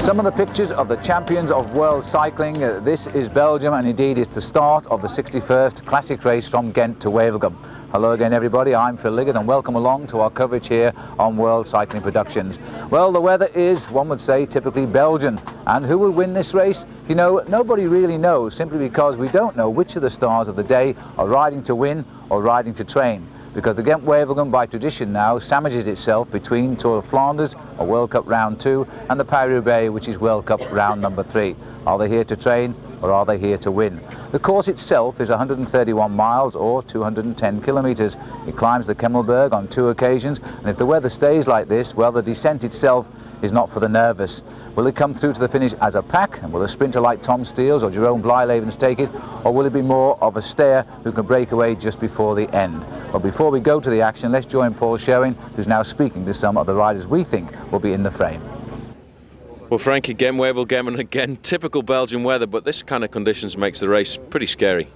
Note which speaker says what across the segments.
Speaker 1: Some of the pictures of the champions of world cycling. This is Belgium, and indeed it's the start of the 61st classic race from Ghent to Wevelgem. Hello again everybody, I'm Phil Liggett and welcome along to our coverage here on World Cycling Productions. Well, the weather is, one would say, typically Belgian. And who will win this race? You know, nobody really knows, simply because we don't know which of the stars of the day are riding to win or riding to train. Because the Ghent-Wevelgem, by tradition now, sandwiches itself between Tour of Flanders, or World Cup Round 2, and the Paris-Roubaix, which is World Cup Round number 3. Are they here to train, or are they here to win? The course itself is 131 miles, or 210 kilometres. It climbs the Kemmelberg on 2 occasions, and if the weather stays like this, well, the descent itself is not for the nervous. Will it come through to the finish as a pack, and will a sprinter like Tom Steels or Jerome Blijlevens take it, or will it be more of a stayer who can break away just before the end? But before we go to the action, let's join Paul Scheuring, who's now speaking to some of the riders we think will be in the frame.
Speaker 2: Well, Frank, again Wevelgem, and again typical Belgian weather, but this kind of conditions makes the race pretty scary.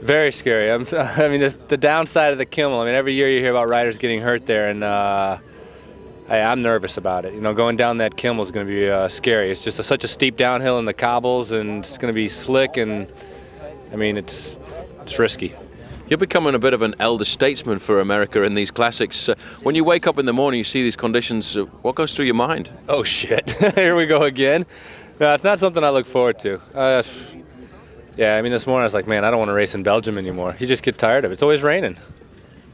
Speaker 3: Very scary. I mean, the downside of the Kimmel, I mean, every year you hear about riders getting hurt there, and I'm nervous about it. You know, going down that Kimmel is going to be scary. It's just such a steep downhill in the cobbles, and it's going to be slick, and I mean, it's risky.
Speaker 2: You're becoming a bit of an elder statesman for America in these classics. When you wake up in the morning, you see these conditions, what goes through your mind?
Speaker 3: Oh shit, here we go again. No, it's not something I look forward to. Yeah, I mean, this morning I was like, man, I don't want to race in Belgium anymore. You just get tired of it. It's always raining.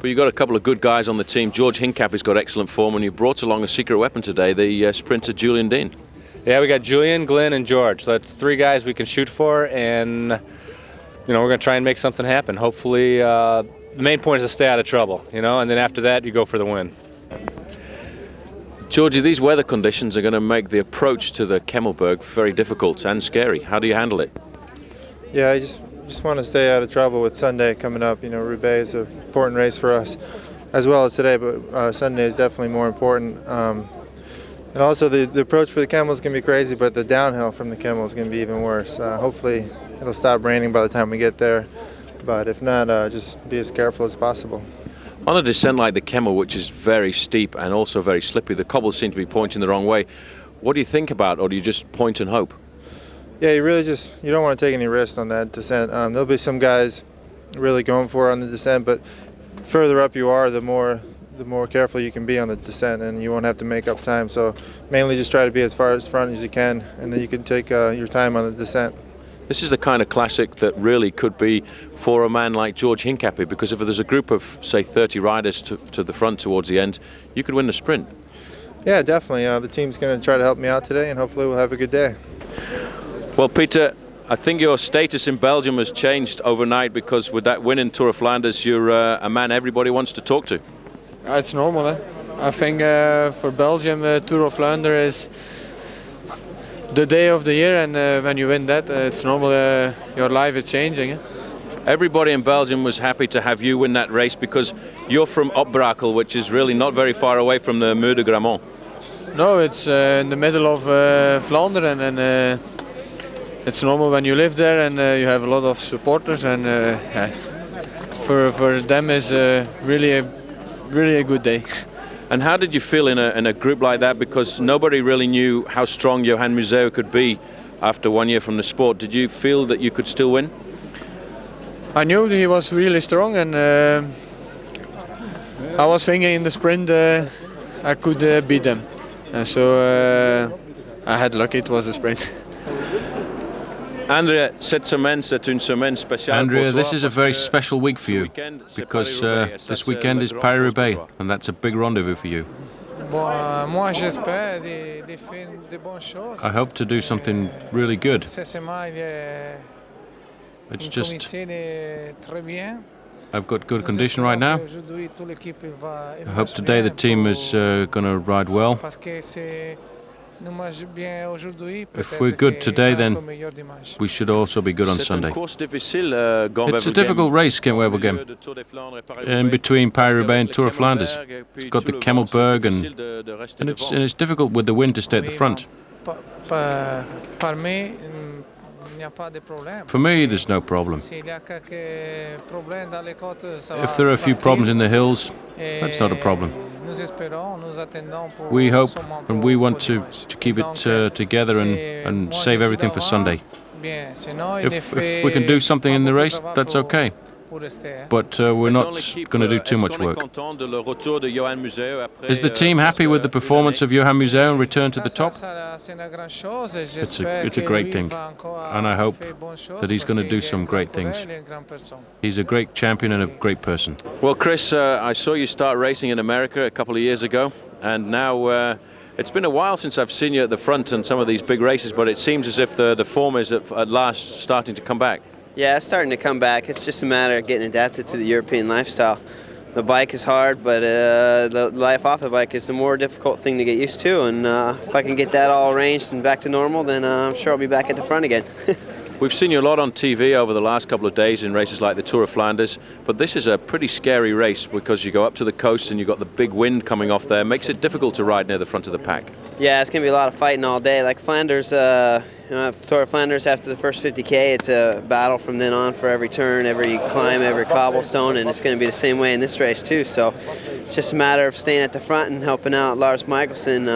Speaker 2: Well, you've got a couple of good guys on the team. George Hincapie has got excellent form, and you brought along a secret weapon today, the sprinter Julian Dean.
Speaker 3: Yeah, we got Julian, Glenn, and George. So that's 3 guys we can shoot for, and you know, we're going to try and make something happen. Hopefully, the main point is to stay out of trouble, you know, and then after that, you go for the win.
Speaker 2: Georgie, these weather conditions are going to make the approach to the Kemmelberg very difficult and scary. How do you handle it?
Speaker 4: Yeah, I just want to stay out of trouble with Sunday coming up. You know, Roubaix is an important race for us, as well as today, but Sunday is definitely more important. And also, the approach for the Kemmel is going to be crazy, but the downhill from the Kemmel is going to be even worse. Hopefully, it'll stop raining by the time we get there, but if not, just be as careful as possible.
Speaker 2: On a descent like the Kemmel, which is very steep and also very slippery, the cobbles seem to be pointing the wrong way. What do you think about, or do you just point and hope?
Speaker 4: Yeah, you don't want to take any risks on that descent. There'll be some guys really going for it on the descent, but the further up you are, the more careful you can be on the descent, and you won't have to make up time. So mainly just try to be as far as front as you can, and then you can take your time on the descent.
Speaker 2: This is the kind of classic that really could be for a man like George Hincapie, because if there's a group of, say, 30 riders to the front towards the end, you could win the sprint.
Speaker 4: Yeah, definitely. The team's going to try to help me out today, and hopefully we'll have a good day.
Speaker 2: Well, Peter, I think your status in Belgium has changed overnight, because with that win in Tour of Flanders, you're a man everybody wants to talk to.
Speaker 5: It's normal. Eh? I think for Belgium, Tour of Flanders is the day of the year, and when you win that, it's normal. Your life is changing. Eh?
Speaker 2: Everybody in Belgium was happy to have you win that race, because you're from Opbrakel, which is really not very far away from the Mur de Grammont.
Speaker 5: No, it's in the middle of Flanders, and it's normal when you live there, and you have a lot of supporters, and for them it's really a good day.
Speaker 2: And how did you feel in a group like that? Because nobody really knew how strong Johan Museeuw could be after 1 year from the sport. Did you feel that you could still win?
Speaker 5: I knew he was really strong, and I was thinking in the sprint I could beat them. So I had lucky, it was a sprint.
Speaker 2: Andrea,
Speaker 6: this is a very special week for you, because this weekend is Paris-Roubaix, and that's a big rendezvous for you. I hope to do something really good. It's just, I've got good condition right now. I hope today the team is going to ride well. If we're good today, then we should also be good on Sunday. It's a difficult race, Ghent-Wevelgem, in between Paris-Roubaix and Tour of Flanders. It's got the Kemmelberg, and it's difficult with the wind to stay at the front. For me, there's no problem. If there are a few problems in the hills, that's not a problem. We hope and we want to keep it together and save everything for Sunday. If we can do something in the race, that's okay. But we're not going to do too much work. Is the team happy with the performance of Johan Museeuw and return to the top? It's a great thing, and I hope that he's going to do some great things. He's a great champion and a great person.
Speaker 2: Well, Chris, I saw you start racing in America a couple of years ago, and now it's been a while since I've seen you at the front in some of these big races, but it seems as if the form is at last starting to come back.
Speaker 7: Yeah, it's starting to come back. It's just a matter of getting adapted to the European lifestyle. The bike is hard, but the life off the bike is the more difficult thing to get used to. And if I can get that all arranged and back to normal, then I'm sure I'll be back at the front again.
Speaker 2: We've seen you a lot on TV over the last couple of days in races like the Tour of Flanders, but this is a pretty scary race because you go up to the coast and you've got the big wind coming off there. Makes it difficult to ride near the front of the pack.
Speaker 7: Yeah, it's going to be a lot of fighting all day. Like Flanders, Tour of Flanders, after the first 50K, it's a battle from then on for every turn, every climb, every cobblestone, and it's going to be the same way in this race too. So it's just a matter of staying at the front and helping out Lars Michelsen.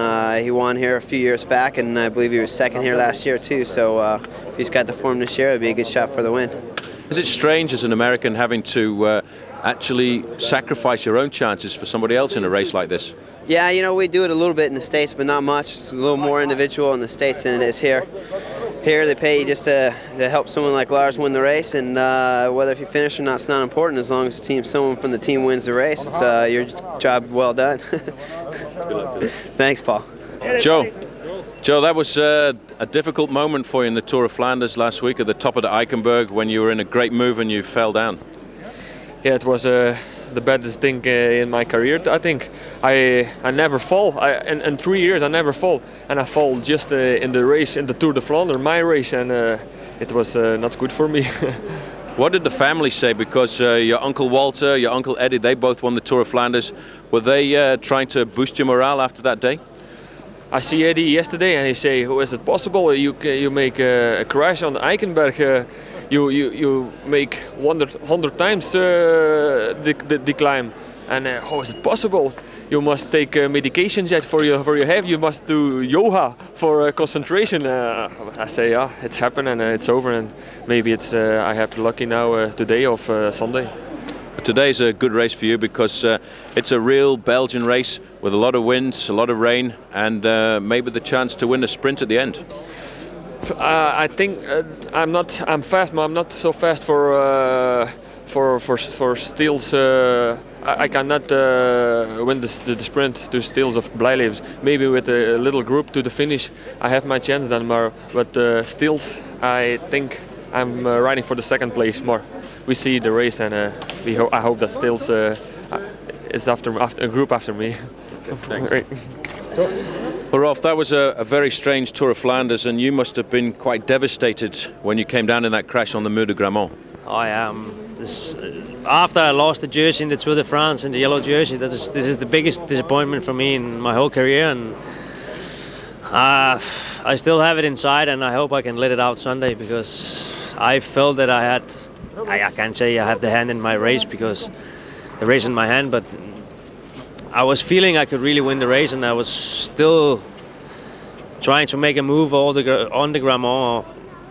Speaker 7: He won here a few years back, and I believe he was second here last year too. So if he's got the form this year, it'd be a good shot for the win.
Speaker 2: Is it strange as an American having to actually sacrifice your own chances for somebody else in a race like this?
Speaker 7: Yeah, you know, we do it a little bit in the States, but not much. It's a little more individual in the States than it is here. Here they pay you just to help someone like Lars win the race, and whether if you finish or not, it's not important as long as someone from the team wins the race. It's your job well done. Thanks, Paul.
Speaker 2: Joe, that was a difficult moment for you in the Tour of Flanders last week at the top of the Eichenberg when you were in a great move and you fell down.
Speaker 5: Yeah, it was the baddest thing in my career. I think I never fall. In 3 years I never fall, and I fall just in the race, in the Tour de Flanders, my race, and it was not good for me.
Speaker 2: What did the family say? Because your Uncle Walter, your Uncle Eddie, they both won the Tour of Flanders. Were they trying to boost your morale after that day?
Speaker 5: I see Eddie yesterday, and he say, "How is it possible? You make a crash on the Eichenberg? You make 100 times the climb, and how is it possible? You must take medications yet for your head. You must do yoga for concentration." I say, yeah, it's happened and it's over, and maybe it's I have lucky now today of Sunday.
Speaker 2: But today's a good race for you because it's a real Belgian race with a lot of winds, a lot of rain, and maybe the chance to win a sprint at the end.
Speaker 5: I think I'm fast, but I'm not so fast for Steels. I cannot win the sprint to Steels of Blijlevens. Maybe with a little group to the finish, I have my chance then more. But Steels, I think I'm riding for the second place more. We see the race, and I hope that Steels is after a group after me.
Speaker 2: Thanks. Well, Rolf, that was a very strange Tour of Flanders, and you must have been quite devastated when you came down in that crash on the Mur de Grammont.
Speaker 8: I am. After I lost the jersey in the Tour de France, in the yellow jersey, this is the biggest disappointment for me in my whole career, and I still have it inside, and I hope I can let it out Sunday, because I felt that I can't say I have the hand in my race because the race in my hand, but I was feeling I could really win the race, and I was still trying to make a move on the Grammont.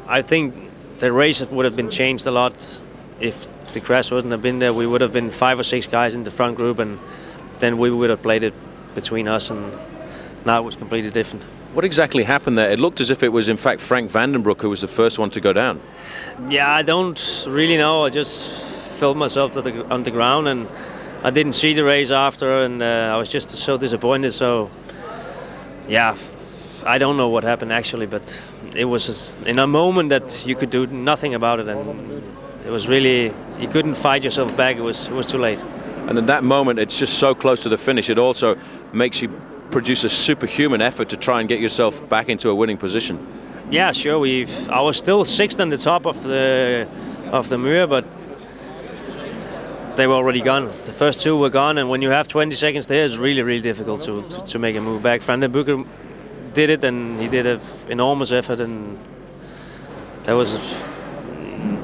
Speaker 8: I think the race would have been changed a lot if the crash wouldn't have been there. We would have been 5 or 6 guys in the front group, and then we would have played it between us, and now it was completely different.
Speaker 2: What exactly happened there? It looked as if it was in fact Frank Vandenbroek who was the first one to go down.
Speaker 8: Yeah, I don't really know. I just felt myself on the ground, and I didn't see the race after, and I was just so disappointed. So, yeah, I don't know what happened actually, but it was in a moment that you could do nothing about it, and it was really, you couldn't fight yourself back. It was too late.
Speaker 2: And in that moment, it's just so close to the finish. It also makes you produce a superhuman effort to try and get yourself back into a winning position.
Speaker 8: Yeah, sure. I was still 6th on the top of the Muur, but they were already gone. The first 2 were gone, and when you have 20 seconds there, it's really, really difficult to make a move back. Van den Broeke did it, and he did an enormous effort, and that was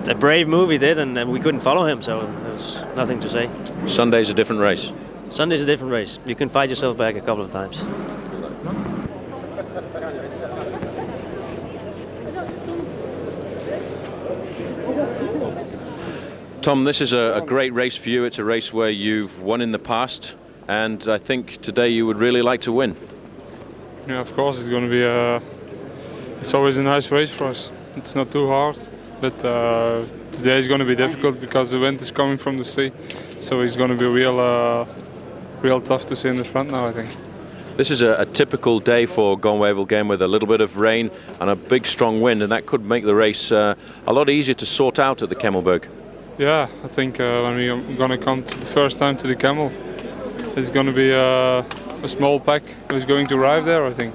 Speaker 8: a brave move he did, and we couldn't follow him, so there was nothing to say.
Speaker 2: Sunday's a different race.
Speaker 8: Sunday's a different race. You can fight yourself back a couple of times.
Speaker 2: Tom, this is a great race for you. It's a race where you've won in the past, and I think today you would really like to win.
Speaker 9: Yeah, of course, it's going to be it's always a nice race for us. It's not too hard, but today is going to be difficult because the wind is coming from the sea, so it's going to be real tough to see in the front now, I think.
Speaker 2: This is a typical day for Wevelgem with a little bit of rain and a big strong wind, and that could make the race a lot easier to sort out at the Kemmelberg.
Speaker 9: Yeah, I think when we're going to come to the first time to the Kemmel, it's going to be a small pack who's going to arrive there, I think.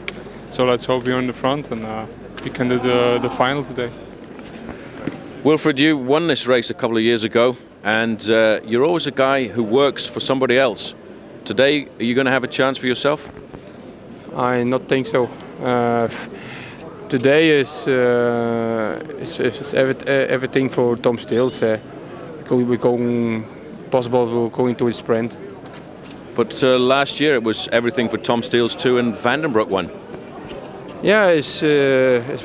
Speaker 9: So let's hope you're in the front and we can do the final today.
Speaker 2: Wilfred, you won this race a couple of years ago, and you're always a guy who works for somebody else. Today, are you going to have a chance for yourself?
Speaker 9: I not think so. Today is everything for Tom Steels. We're going to the sprint.
Speaker 2: But last year it was everything for Tom Steels too, and Vandenbroek won.
Speaker 9: Yeah, it's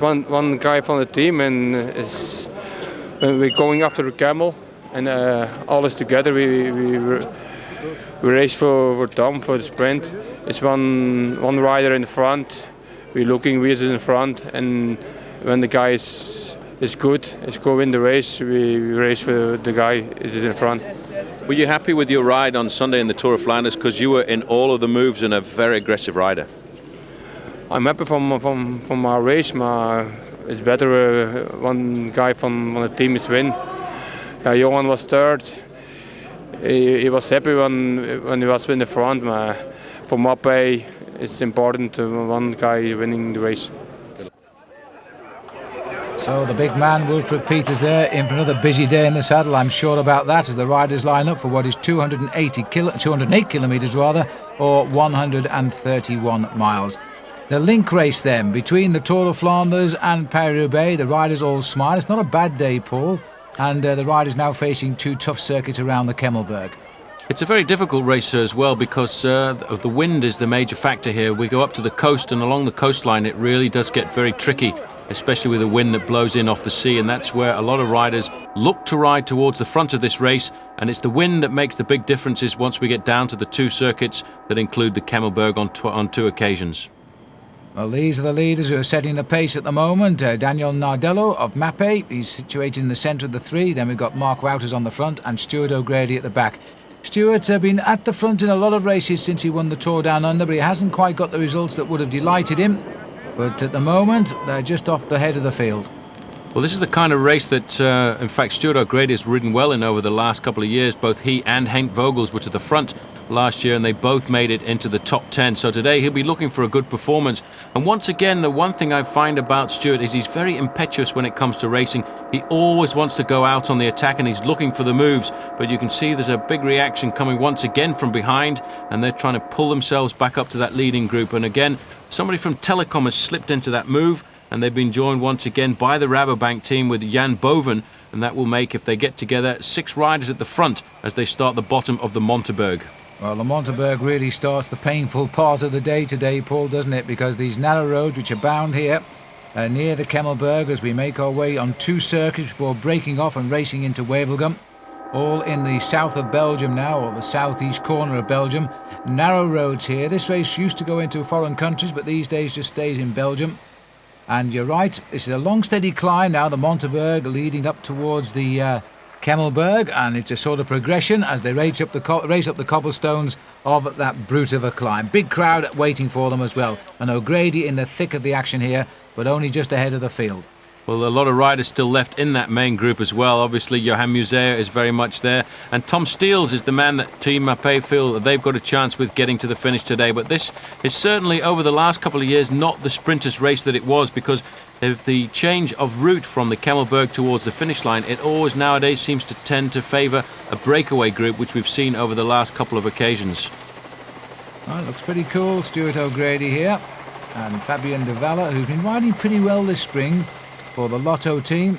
Speaker 9: one guy from the team, and when we're going after the camel, and all is together. We race for Tom for the sprint. It's one rider in the front. We're looking who's in the front, and when the guy is good, is go win the race. We race for the guy is in front.
Speaker 2: Were you happy with your ride on Sunday in the Tour of Flanders, because you were in all of the moves and a very aggressive rider?
Speaker 9: I'm happy from our race. It's better one guy from the team is win. Johan was third. He was happy when he was in the front. For Mappe, it's important one guy winning the race.
Speaker 1: So the big man, Wilfred Peters, there in for another busy day in the saddle. I'm sure about that, as the riders line up for what is 208 kilometres rather, or 131 miles. The link race then between the Tour of Flanders and Paris-Roubaix. The riders all smile. It's not a bad day, Paul, and the riders now facing two tough circuits around the Kemmelberg.
Speaker 6: It's a very difficult race as well, because of the wind is the major factor here. We go up to the coast, and along the coastline it really does get very tricky, especially with the wind that blows in off the sea, and that's where a lot of riders look to ride towards the front of this race, and it's the wind that makes the big differences once we get down to the two circuits that include the Kemmelberg on two occasions.
Speaker 1: Well, these are the leaders who are setting the pace at the moment. Daniel Nardello of Mappe, he's situated in the centre of the three. Then we've got Mark Wouters on the front and Stuart O'Grady at the back. Stuart's been at the front in a lot of races since he won the Tour Down Under, but he hasn't quite got the results that would have delighted him. But at the moment, they're just off the head of the field.
Speaker 6: Well, this is the kind of race that, in fact, Stuart O'Grady has ridden well in over the last couple of years. Both he and Henk Vogels were to the front last year, and they both made it into the top 10. So today he'll be looking for a good performance. And once again, the one thing I find about Stuart is he's very impetuous when it comes to racing. He always wants to go out on the attack, and he's looking for the moves. But you can see there's a big reaction coming once again from behind, and they're trying to pull themselves back up to that leading group. And again, somebody from Telecom has slipped into that move, and they've been joined once again by the Rabobank team with Jan Boven, and that will make, if they get together, 6 riders at the front as they start the bottom of the Monteberg.
Speaker 1: Well, the Monteberg really starts the painful part of the day today, Paul, doesn't it? Because these narrow roads which are bound here near the Kemmelberg, as we make our way on two circuits before breaking off and racing into Wevelgem, all in the south of Belgium now, or the southeast corner of Belgium. Narrow roads here. This race used to go into foreign countries, but these days just stays in Belgium. And you're right, this is a long steady climb now, the Monteberg, leading up towards the Kemmelberg, and it's a sort of progression as they race up the cobblestones of that brute of a climb. Big crowd waiting for them as well, and O'Grady in the thick of the action here, but only just ahead of the field.
Speaker 6: Well, a lot of riders still left in that main group as well. Obviously, Johan Musea is very much there. And Tom Steels is the man that Team Mappe feel that they've got a chance with getting to the finish today. But this is certainly, over the last couple of years, not the sprinters' race that it was, because of the change of route from the Kemmelberg towards the finish line. It always nowadays seems to tend to favour a breakaway group, which we've seen over the last couple of occasions.
Speaker 1: Well, it looks pretty cool. Stuart O'Grady here, and Fabian de Valle, who's been riding pretty well this spring for the Lotto team,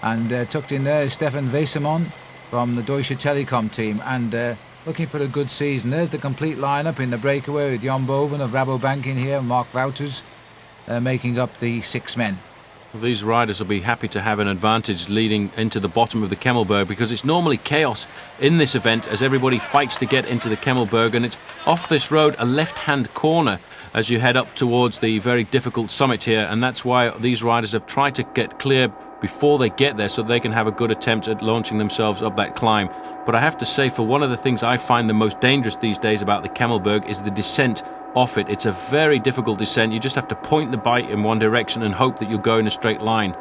Speaker 1: and tucked in there is Stefan Wesemon from the Deutsche Telekom team, and looking for a good season. There's the complete lineup in the breakaway with Jan Boven of Rabobank in here, Mark Wouters making up the 6 men.
Speaker 6: Well, these riders will be happy to have an advantage leading into the bottom of the Kemmelberg, because it's normally chaos in this event as everybody fights to get into the Kemmelberg, and it's off this road a left-hand corner as you head up towards the very difficult summit here, and that's why these riders have tried to get clear before they get there so they can have a good attempt at launching themselves up that climb. But I have to say, for one of the things I find the most dangerous these days about the Kemmelberg is the descent off it. It's a very difficult descent. You just have to point the bike in one direction and hope that you'll go in a straight line.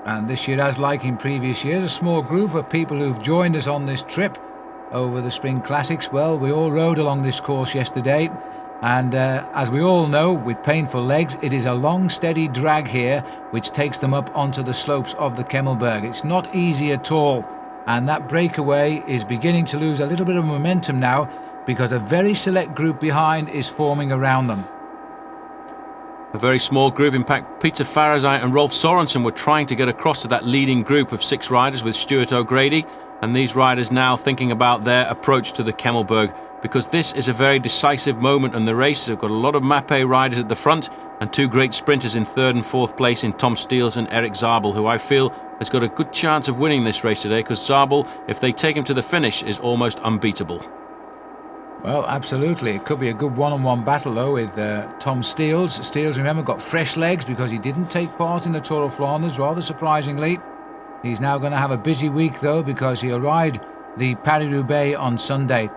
Speaker 1: And this year, as like in previous years, a small group of people who've joined us on this trip over the Spring Classics. Well, we all rode along this course yesterday, and as we all know, with painful legs, it is a long steady drag here which takes them up onto the slopes of the Kemmelberg. It's not easy at all, and that breakaway is beginning to lose a little bit of momentum now, because a very select group behind is forming around them.
Speaker 6: A very small group. In fact, Peter Farazijn and Rolf Sorensen were trying to get across to that leading group of 6 riders with Stuart O'Grady, and these riders now thinking about their approach to the Kemmelberg, because this is a very decisive moment in the race. They've got a lot of Mapei riders at the front and 2 great sprinters in 3rd and 4th place in Tom Steels and Erik Zabel, who I feel has got a good chance of winning this race today, because Zabel, if they take him to the finish, is almost unbeatable.
Speaker 1: Well, absolutely. It could be a good one-on-one battle, though, with Tom Steels. Steels, remember, got fresh legs because he didn't take part in the Tour of Flanders, rather surprisingly. He's now going to have a busy week, though, because he'll ride the Paris-Roubaix on Sunday.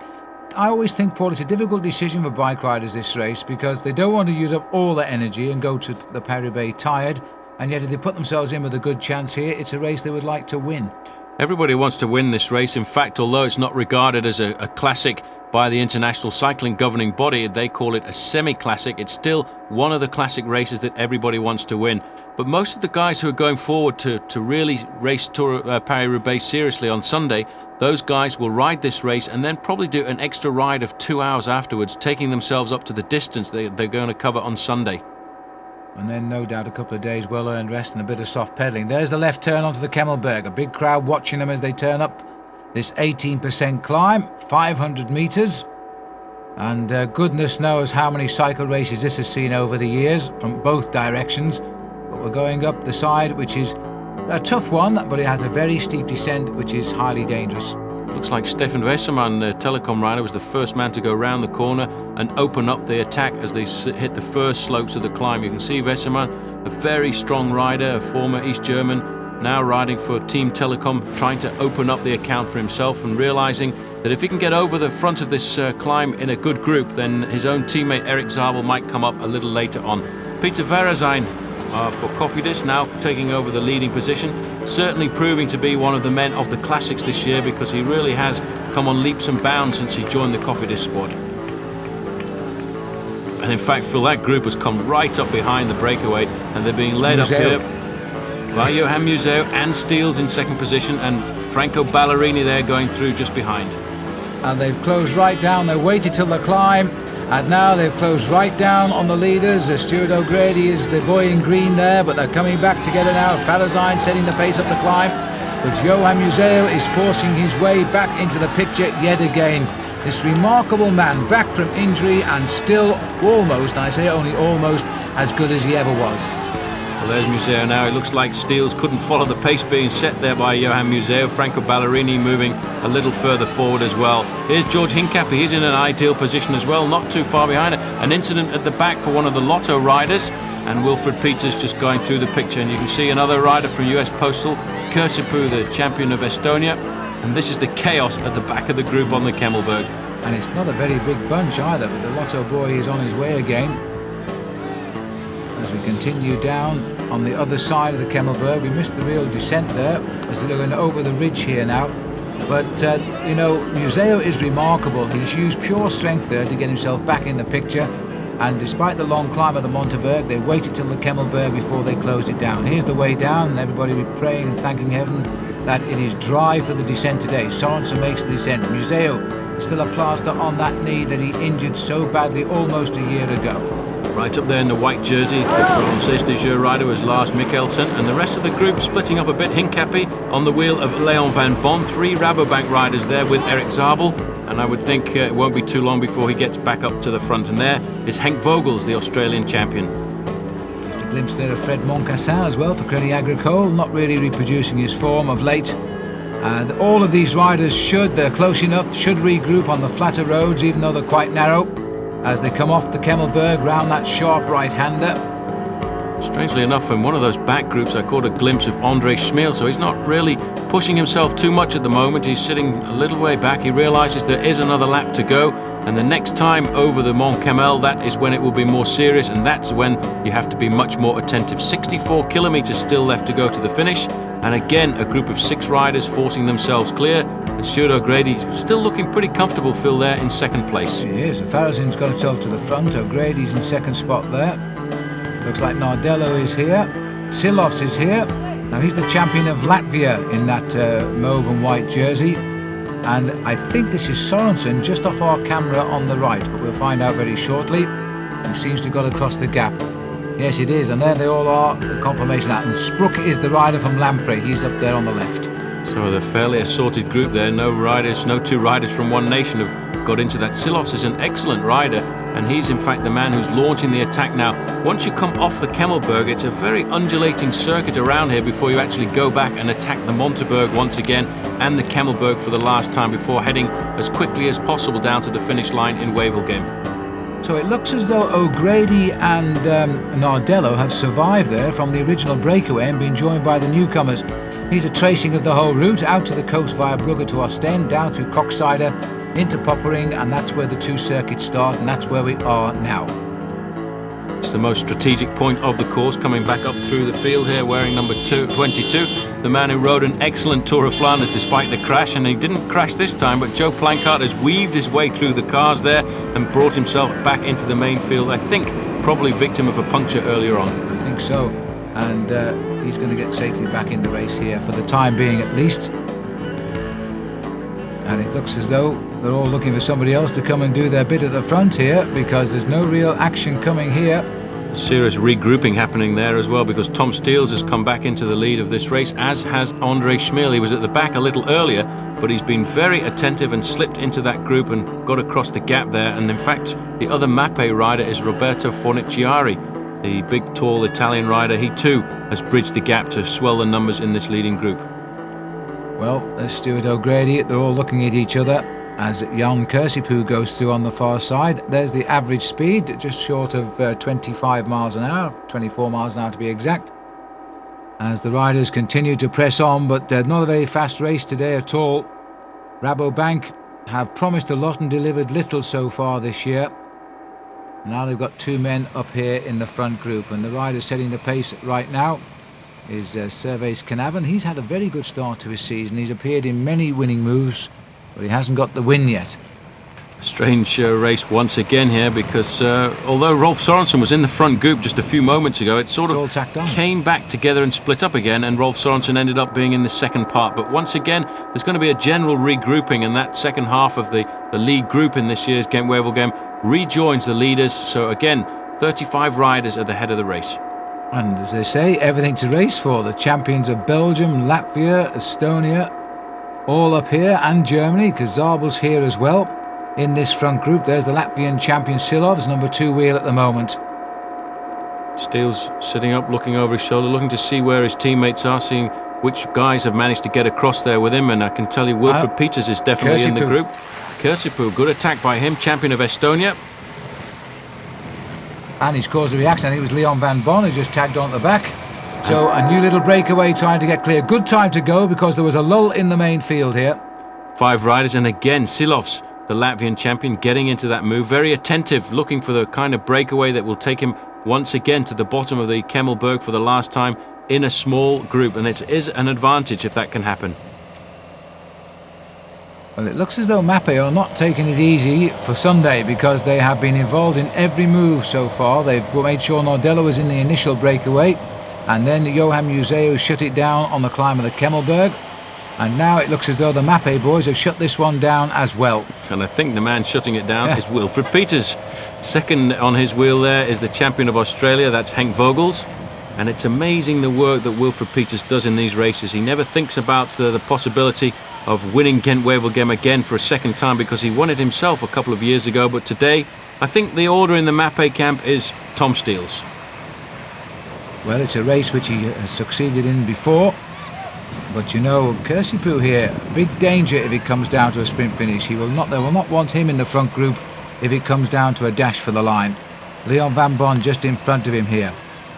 Speaker 1: I always think, Paul, it's a difficult decision for bike riders this race, because they don't want to use up all their energy and go to the Paris-Roubaix tired, and yet if they put themselves in with a good chance here, it's a race they would like to win.
Speaker 6: Everybody wants to win this race. In fact, although it's not regarded as a classic by the International Cycling Governing Body, they call it a semi-classic, it's still one of the classic races that everybody wants to win. But most of the guys who are going forward to really race Paris-Roubaix seriously on Sunday, those guys will ride this race and then probably do an extra ride of 2 hours afterwards, taking themselves up to the distance they're going to cover on Sunday.
Speaker 1: And then no doubt a couple of days well-earned rest and a bit of soft pedalling. There's the left turn onto the Kemmelberg, a big crowd watching them as they turn up this 18% climb, 500 metres. And goodness knows how many cycle races this has seen over the years from both directions. But we're going up the side, which is a tough one, but it has a very steep descent, which is highly dangerous.
Speaker 6: Looks like Stefan Weserman, the telecom rider, was the first man to go round the corner and open up the attack as they hit the first slopes of the climb. You can see Weserman, a very strong rider, a former East German, now riding for Team Telecom, trying to open up the account for himself and realizing that if he can get over the front of this climb in a good group, then his own teammate Erik Zabel might come up a little later on. Peter Farazijn for Cofidis now taking over the leading position, certainly proving to be one of the men of the classics this year, because he really has come on leaps and bounds since he joined the Cofidis squad. And in fact, Phil, that group has come right up behind the breakaway, and they're being led up here by Johan Museo and Steels in 2nd position, and Franco Ballerini there going through just behind.
Speaker 1: And they've closed right down. They waited till the climb, and now they've closed right down on the leaders. Stuart O'Grady is the boy in green there, but they're coming back together now. Farazijn setting the pace up the climb, but Johan Museo is forcing his way back into the picture yet again. This remarkable man, back from injury and still almost, I say only almost, as good as he ever was.
Speaker 6: Well, there's Museo now. It looks like Steels couldn't follow the pace being set there by Johan Museo. Franco Ballerini moving a little further forward as well. Here's George Hincapie. He's in an ideal position as well, not too far behind. An incident at the back for one of the Lotto riders, and Wilfred Peters just going through the picture. And you can see another rider from US Postal, Kursipu, the champion of Estonia. And this is the chaos at the back of the group on the Kemmelberg.
Speaker 1: And it's not a very big bunch either, but the Lotto boy is on his way again. As we continue down on the other side of the Kemmelberg, we missed the real descent there as they're going over the ridge here now. But, you know, Museo is remarkable. He's used pure strength there to get himself back in the picture. And despite the long climb of the Monteberg, they waited till the Kemmelberg before they closed it down. Here's the way down, and everybody will be praying and thanking heaven that it is dry for the descent today. Sorensen makes the descent. Museo still a plaster on that knee that he injured so badly almost a year ago.
Speaker 6: Right up there in the white jersey, the Francis de Jeux rider was Lars Mikkelsen, and the rest of the group splitting up a bit. Hincapie on the wheel of Leon van Bon, 3 Rabobank riders there with Eric Zabel, and I would think it won't be too long before he gets back up to the front. And there is Henk Vogels, the Australian champion.
Speaker 1: Just a glimpse there of Fred Moncassin as well for Crédit Agricole, not really reproducing his form of late. And all of these riders they're close enough, should regroup on the flatter roads, even though they're quite narrow, as they come off the Kemmelberg round that sharp right-hander.
Speaker 6: Strangely enough, in one of those back groups I caught a glimpse of André Schmeel, so he's not really pushing himself too much at the moment. He's sitting a little way back. He realises there is another lap to go, and the next time over the Mont Camel, that is when it will be more serious, and that's when you have to be much more attentive. 64 kilometres still left to go to the finish, and again a group of 6 riders forcing themselves clear. And Stuart O'Grady still looking pretty comfortable, Phil, there in second place.
Speaker 1: He is. Farazin's got himself to the front. O'Grady's in second spot there. Looks like Nardello is here. Silovs is here. Now he's the champion of Latvia in that mauve and white jersey. And I think this is Sorensen just off our camera on the right, but we'll find out very shortly. He seems to have got across the gap. Yes, it is, and there they all are, confirmation of that. And Spruck is the rider from Lamprey. He's up there on the left.
Speaker 6: So the fairly assorted group there. No 2 riders from one nation have got into that. Silovs is an excellent rider, and he's in fact the man who's launching the attack now. Once you come off the Kemmelberg, it's a very undulating circuit around here before you actually go back and attack the Monteberg once again, and the Kemmelberg for the last time, before heading as quickly as possible down to the finish line in Wevelgem.
Speaker 1: So it looks as though O'Grady and Nardello have survived there from the original breakaway and been joined by the newcomers. Here's a tracing of the whole route, out to the coast via Brugge to Ostend, down to Koksijde, into Poppering, and that's where the 2 circuits start, and that's where we are now.
Speaker 6: It's the most strategic point of the course, coming back up through the field here, wearing number 22, the man who rode an excellent Tour of Flanders despite the crash, and he didn't crash this time, but Joe Planckaert has weaved his way through the cars there and brought himself back into the main field, I think probably victim of a puncture earlier on.
Speaker 1: I think so, and he's going to get safely back in the race here, for the time being at least. And it looks as though they're all looking for somebody else to come and do their bit at the front here, because there's no real action coming here.
Speaker 6: Serious regrouping happening there as well, because Tom Steels has come back into the lead of this race, as has André Schmeel. He was at the back a little earlier, but he's been very attentive and slipped into that group and got across the gap there. And in fact, the other Mappe rider is Roberto Forniciari, the big, tall Italian rider. He too has bridged the gap to swell the numbers in this leading group.
Speaker 1: Well, there's Stuart O'Grady. They're all looking at each other as Jan Kursipuu goes through on the far side. There's the average speed, just short of 25 miles an hour, 24 miles an hour to be exact, as the riders continue to press on, but not a very fast race today at all. Rabobank have promised a lot and delivered little so far this year. Now they've got 2 men up here in the front group, and the rider setting the pace right now is Servais Knaven. He's had a very good start to his season. He's appeared in many winning moves, but he hasn't got the win yet.
Speaker 6: Strange race once again here, because although Rolf Sorensen was in the front group just a few moments ago, it sort of came back together and split up again, and Rolf Sorensen ended up being in the second part. But once again, there's going to be a general regrouping, and that second half of the lead group in this year's Ghent Wevelgem rejoins the leaders. So again, 35 riders at the head of the race.
Speaker 1: And as they say, everything to race for. The champions of Belgium, Latvia, Estonia, all up here, and Germany, because Zabel's here as well. In this front group, there's the Latvian champion Silovs, number 2 wheel at the moment.
Speaker 6: Steele's sitting up, looking over his shoulder, looking to see where his teammates are, seeing which guys have managed to get across there with him. And I can tell you Wilfred Peters is definitely in the group. Kursipuu, good attack by him, champion of Estonia.
Speaker 1: And he's caused a reaction. I think it was Leon van Bon who just tagged on at the back. So a new little breakaway trying to get clear. Good time to go, because there was a lull in the main field here.
Speaker 6: 5 riders, and again Silovs, the Latvian champion, getting into that move. Very attentive, looking for the kind of breakaway that will take him once again to the bottom of the Kemmelberg for the last time in a small group. And it is an advantage if that can happen.
Speaker 1: Well, it looks as though Mappe are not taking it easy for Sunday, because they have been involved in every move so far. They've made sure Nardello was in the initial breakaway, and then Johan Museu shut it down on the climb of the Kemmelberg. And now it looks as though the Mappe boys have shut this one down as well.
Speaker 6: And I think the man shutting it down is Wilfred Peters. Second on his wheel there is the champion of Australia, that's Henk Vogels. And it's amazing the work that Wilfred Peters does in these races. He never thinks about the possibility of winning Ghent Wevelgem again for a second time, because he won it himself a couple of years ago. But today, I think the order in the Mappe camp is Tom Steels.
Speaker 1: Well, it's a race which he has succeeded in before. But you know, Kersipoo here, big danger if it comes down to a sprint finish. They will not want him in the front group if it comes down to a dash for the line. Leon Van Bon just in front of him here.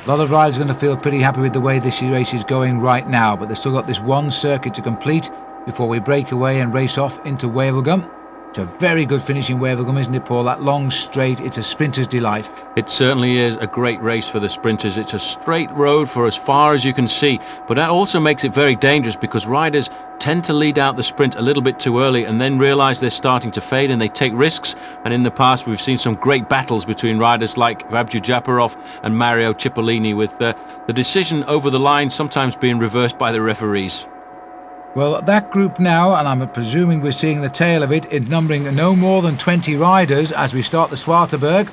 Speaker 1: A lot of riders are going to feel pretty happy with the way this race is going right now, but they've still got this one circuit to complete before we break away and race off into Wevelgem. It's a very good finish in Wevelgem, isn't it, Paul? That long straight, it's a sprinter's delight.
Speaker 6: It certainly is a great race for the sprinters. It's a straight road for as far as you can see, but that also makes it very dangerous, because riders tend to lead out the sprint a little bit too early and then realise they're starting to fade, and they take risks. And in the past we've seen some great battles between riders like Rabju Japarov and Mario Cipollini, with the decision over the line sometimes being reversed by the referees.
Speaker 1: Well, that group now, and I'm presuming we're seeing the tail of it, is numbering no more than 20 riders as we start the Zwaarteberg.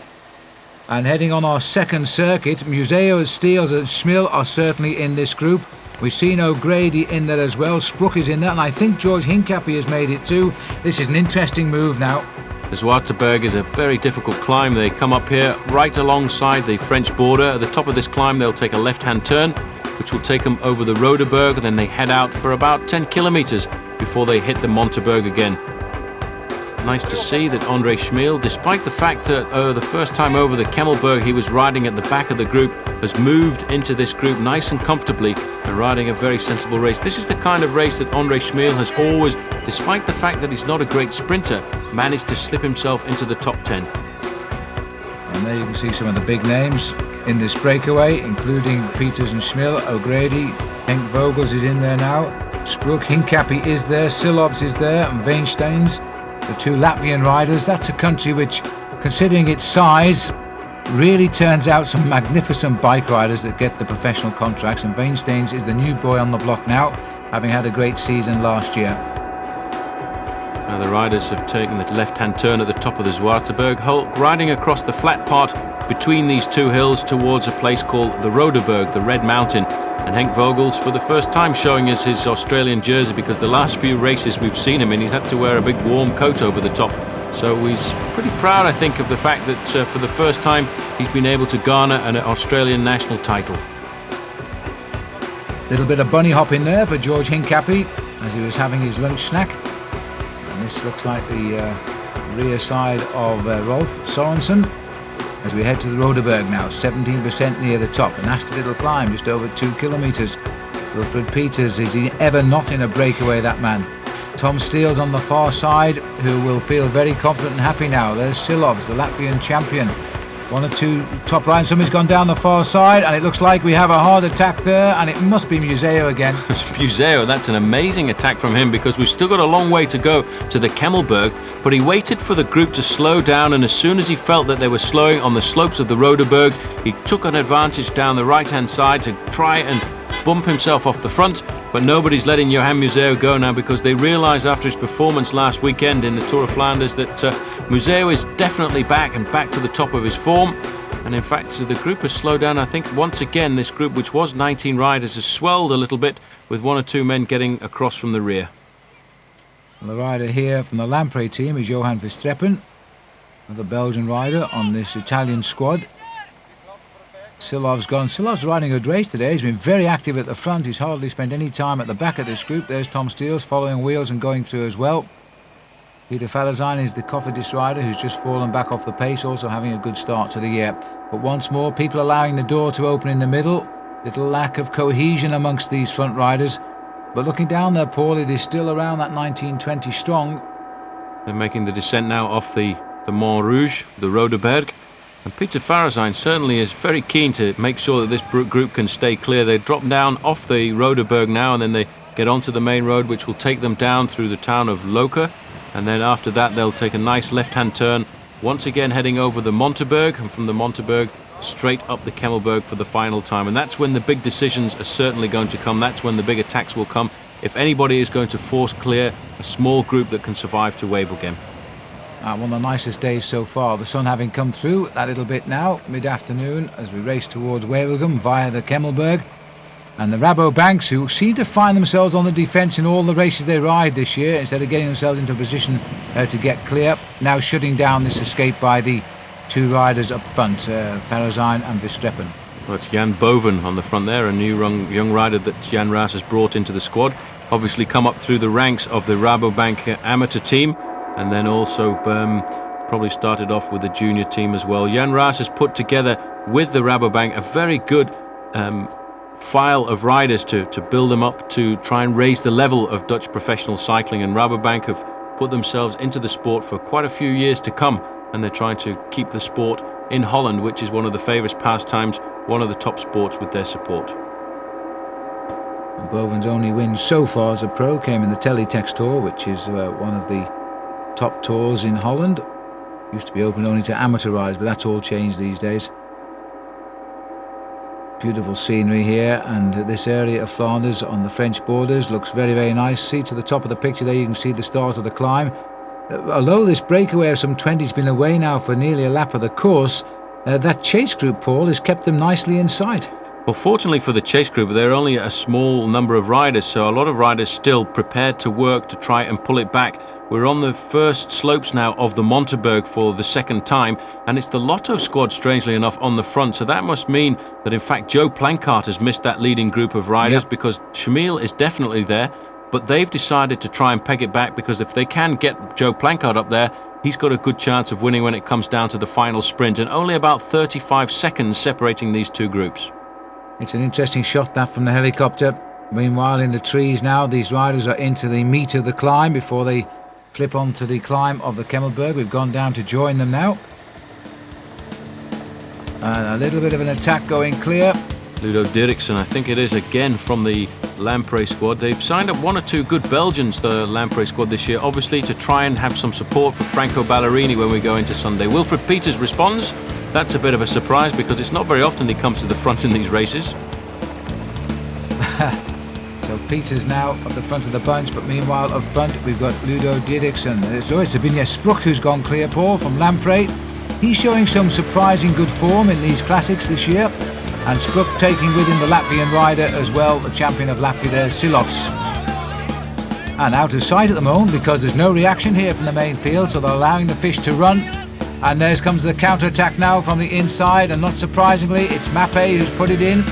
Speaker 1: And heading on our second circuit, Museo, Steels and Schmil are certainly in this group. We've seen O'Grady in there as well, Sprook is in there, and I think George Hincapie has made it too. This is an interesting move now.
Speaker 6: The Zwaarteberg is a very difficult climb. They come up here right alongside the French border. At the top of this climb they'll take a left-hand turn, which will take them over the Rodeberg, and then they head out for about 10 kilometers before they hit the Monteberg again. Nice to see that André Schmil, despite the fact that the first time over the Kemmelberg he was riding at the back of the group, has moved into this group nice and comfortably and riding a very sensible race. This is the kind of race that André Schmil has always, despite the fact that he's not a great sprinter, managed to slip himself into the top 10.
Speaker 1: And there you can see some of the big names in this breakaway, including Peters and Schmil, O'Grady, Henk Vogels is in there now, Sprook, Hincapie is there, Silovs is there, and Veensteins, the two Latvian riders. That's a country which, considering its size, really turns out some magnificent bike riders that get the professional contracts, and Veensteins is the new boy on the block now, having had a great season last year.
Speaker 6: Now the riders have taken the left-hand turn at the top of the Zwaarteberg, riding across the flat part between these two hills towards a place called the Rodeberg, the Red Mountain. And Henk Vogels, for the first time, showing us his Australian jersey, because the last few races we've seen him in, he's had to wear a big warm coat over the top. So he's pretty proud, I think, of the fact that for the first time he's been able to garner an Australian national title.
Speaker 1: Little bit of bunny hop in there for George Hincapie as he was having his lunch snack. And this looks like the rear side of Rolf Sorensen as we head to the Rodeberg now. 17% near the top, a nasty little climb, just over 2 kilometres. Wilfred Peters, is he ever not in a breakaway, that man? Tom Steels on the far side, who will feel very confident and happy now. There's Silovs, the Latvian champion. One or two top riders. Somebody's gone down the far side, and it looks like we have a hard attack there, and it must be Museo again.
Speaker 6: It's Museo. That's an amazing attack from him, because we've still got a long way to go to the Kemmelberg, but he waited for the group to slow down, and as soon as he felt that they were slowing on the slopes of the Rodeberg, he took an advantage down the right-hand side to try and bump himself off the front. But nobody's letting Johan Museo go now, because they realise after his performance last weekend in the Tour of Flanders that Museo is definitely back, and back to the top of his form. And in fact the group has slowed down. I think once again this group, which was 19 riders, has swelled a little bit, with one or two men getting across from the rear.
Speaker 1: And the rider here from the Lamprey team is Johan Verstreppen, another Belgian rider on this Italian squad. Silov's gone. Silov's riding a good race today. He's been very active at the front. He's hardly spent any time at the back of this group. There's Tom Steels following wheels and going through as well. Peter Falazijn is the Cofidis rider who's just fallen back off the pace, also having a good start to the year. But once more, people allowing the door to open in the middle. Little lack of cohesion amongst these front riders. But looking down there, Paul, it is still around that 19-20 strong.
Speaker 6: They're making the descent now off the Mont Rouge, the Rodeberg. And Peter Falazijn certainly is very keen to make sure that this group can stay clear. They drop down off the Rodeberg now, and then they get onto the main road, which will take them down through the town of Loka. And then after that they'll take a nice left-hand turn, once again heading over the Monteberg, and from the Monteberg straight up the Kemmelberg for the final time. And that's when the big decisions are certainly going to come. That's when the big attacks will come, if anybody is going to force clear a small group that can survive to Wevelgem.
Speaker 1: One of the nicest days so far. The sun having come through that little bit now, mid-afternoon, as we race towards Wevelgem via the Kemmelberg. And the Rabobanks, who seem to find themselves on the defence in all the races they ride this year, instead of getting themselves into a position to get clear, now shutting down this escape by the two riders up front, Farozijn and Verstappen.
Speaker 6: Well, it's Jan Boven on the front there, a new young rider that Jan Raas has brought into the squad. Obviously come up through the ranks of the Rabobank amateur team, and then also probably started off with the junior team as well. Jan Raas has put together with the Rabobank a very good file of riders to build them up to try and raise the level of Dutch professional cycling, and Rabobank have put themselves into the sport for quite a few years to come, and they're trying to keep the sport in Holland, which is one of the favourite pastimes, one of the top sports, with their support.
Speaker 1: Boven's only win so far as a pro came in the Teletext Tour, which is one of the top tours in Holland. Used to be open only to amateur riders, but that's all changed these days. Beautiful scenery here, and this area of Flanders on the French borders looks very, very nice. See to the top of the picture there, you can see the start of the climb. Although this breakaway of some 20 has been away now for nearly a lap of the course, that chase group, Paul, has kept them nicely in sight.
Speaker 6: Well, fortunately for the chase group, there are only a small number of riders, so a lot of riders still prepared to work to try and pull it back. We're on the first slopes now of the Monteberg for the second time, and it's the Lotto squad, strangely enough, on the front. So that must mean that, in fact, Joe Plankart has missed that leading group of riders, because Schmiel is definitely there, but they've decided to try and peg it back, because if they can get Joe Plankart up there, he's got a good chance of winning when it comes down to the final sprint, and only about 35 seconds separating these two groups.
Speaker 1: It's an interesting shot, that, from the helicopter. Meanwhile, in the trees now, these riders are into the meat of the climb before they flip onto the climb of the Kemmelberg. We've gone down to join them now. And a little bit of an attack going clear.
Speaker 6: Ludo Dirksen, I think it is, again from the Lamprey squad. They've signed up one or two good Belgians, the Lamprey squad, this year, obviously to try and have some support for Franco Ballerini when we go into Sunday. Wilfred Peters responds. That's a bit of a surprise, because it's not very often he comes to the front in these races.
Speaker 1: So Peters now at the front of the bunch, but meanwhile up front we've got Ludo Dirksen. So it's Sabine Spruck who's gone clear, Paul, from Lamprey. He's showing some surprising good form in these classics this year, and Spruck taking with him the Latvian rider as well, the champion of Latvia there, Silovs. And out of sight at the moment, because there's no reaction here from the main field, so they're allowing the fish to run. And there comes the counter-attack now from the inside, and not surprisingly it's Mappe who's put it in.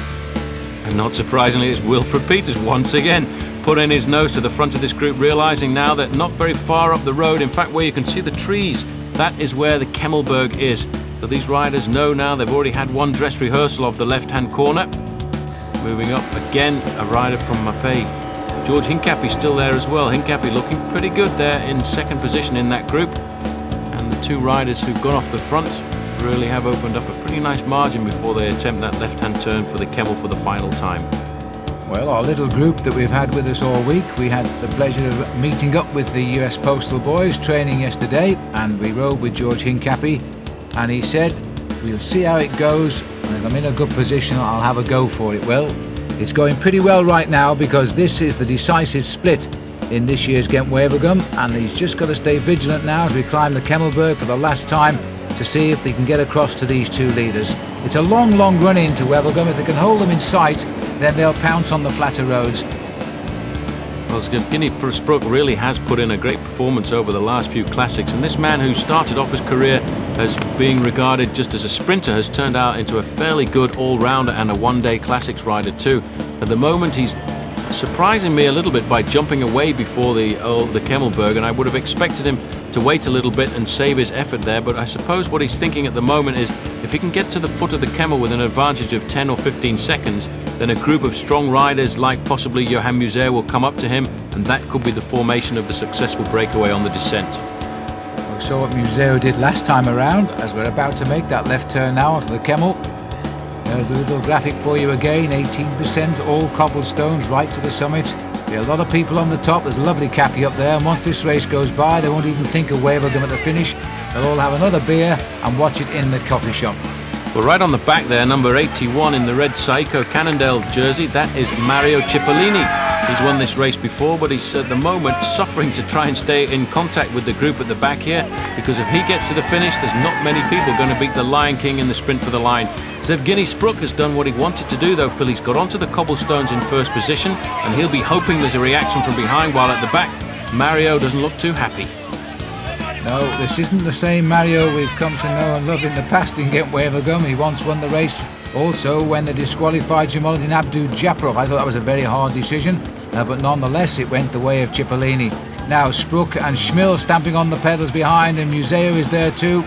Speaker 6: And not surprisingly, it's Wilfred Peters once again putting his nose to the front of this group, realising now that not very far up the road, in fact where you can see the trees, that is where the Kemmelberg is. So these riders know now they've already had one dress rehearsal of the left-hand corner. Moving up again, a rider from Mappe. George Hincapie still there as well. Hincapie looking pretty good there in second position in that group. And the two riders who've gone off the front really have opened up a pretty nice margin before they attempt that left-hand turn for the Kemmel for the final time.
Speaker 1: Well, our little group that we've had with us all week, we had the pleasure of meeting up with the US Postal Boys training yesterday, and we rode with George Hincapie, and he said, we'll see how it goes, and if I'm in a good position I'll have a go for it. Well, it's going pretty well right now, because this is the decisive split in this year's Ghent Wevelgem, and he's just got to stay vigilant now as we climb the Kemmelberg for the last time to see if they can get across to these two leaders. It's a long, long run into Wevelgem. If they can hold them in sight, then they'll pounce on the flatter roads.
Speaker 6: Well, Evgeny Spruk really has put in a great performance over the last few classics, and this man who started off his career as being regarded just as a sprinter has turned out into a fairly good all-rounder and a one-day classics rider too. At the moment he's surprising me a little bit by jumping away before the Kemmelberg, and I would have expected him to wait a little bit and save his effort there, but I suppose what he's thinking at the moment is if he can get to the foot of the Kemmel with an advantage of 10 or 15 seconds, then a group of strong riders like possibly Johan Museeuw will come up to him, and that could be the formation of the successful breakaway on the descent.
Speaker 1: We saw what Museeuw did last time around as we're about to make that left turn now onto the Kemmel. There's a little graphic for you again, 18% all cobblestones right to the summit. There are a lot of people on the top. There's a lovely cafe up there, and once this race goes by they won't even think of Wevelgem at the finish. They'll all have another beer and watch it in the coffee shop.
Speaker 6: Well, right on the back there, number 81 in the red Saiko Cannondale jersey, that is Mario Cipollini. He's won this race before, but he's at the moment suffering to try and stay in contact with the group at the back here, because if he gets to the finish, there's not many people going to beat the Lion King in the sprint for the line. Yevgeny Spruk has done what he wanted to do though, Phil. He's got onto the cobblestones in first position, and he'll be hoping there's a reaction from behind, while at the back, Mario doesn't look too happy.
Speaker 1: No, this isn't the same Mario we've come to know and love in the past in Ghent Wevelgem. He once won the race also when they disqualified Jamaluddin Abdou Japarov. I thought that was a very hard decision, but nonetheless it went the way of Cipollini. Now Spruk and Schmill stamping on the pedals behind, and Museo is there too.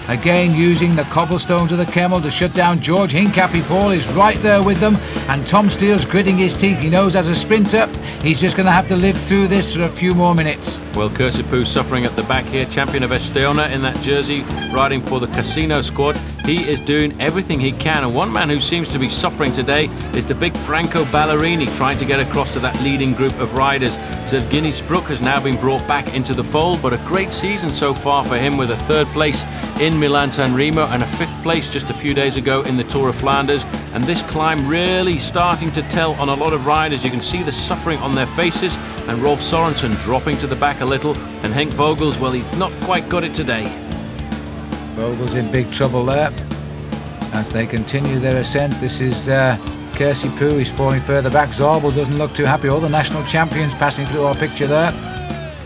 Speaker 1: Again using the cobblestones of the Kemmel to shut down George Hincapie. Paul is right there with them, and Tom Steele's gritting his teeth. He knows as a sprinter he's just going to have to live through this for a few more minutes.
Speaker 6: Well, Cursipu suffering at the back here, champion of Esteona in that jersey, riding for the Casino squad. He is doing everything he can, and one man who seems to be suffering today is the big Franco Ballerini, trying to get across to that leading group of riders. Yevgeny Spruk has now been brought back into the fold, but a great season so far for him, with a 3rd place in Milan-San Remo and a 5th place just a few days ago in the Tour of Flanders. And this climb really starting to tell on a lot of riders. You can see the suffering on their faces, and Rolf Sorensen dropping to the back a little, and Henk Vogels, well, he's not quite got it today.
Speaker 1: Vogels in big trouble there as they continue their ascent. This is Cursipu, he's falling further back. Zabel doesn't look too happy. All the national champions passing through our picture there.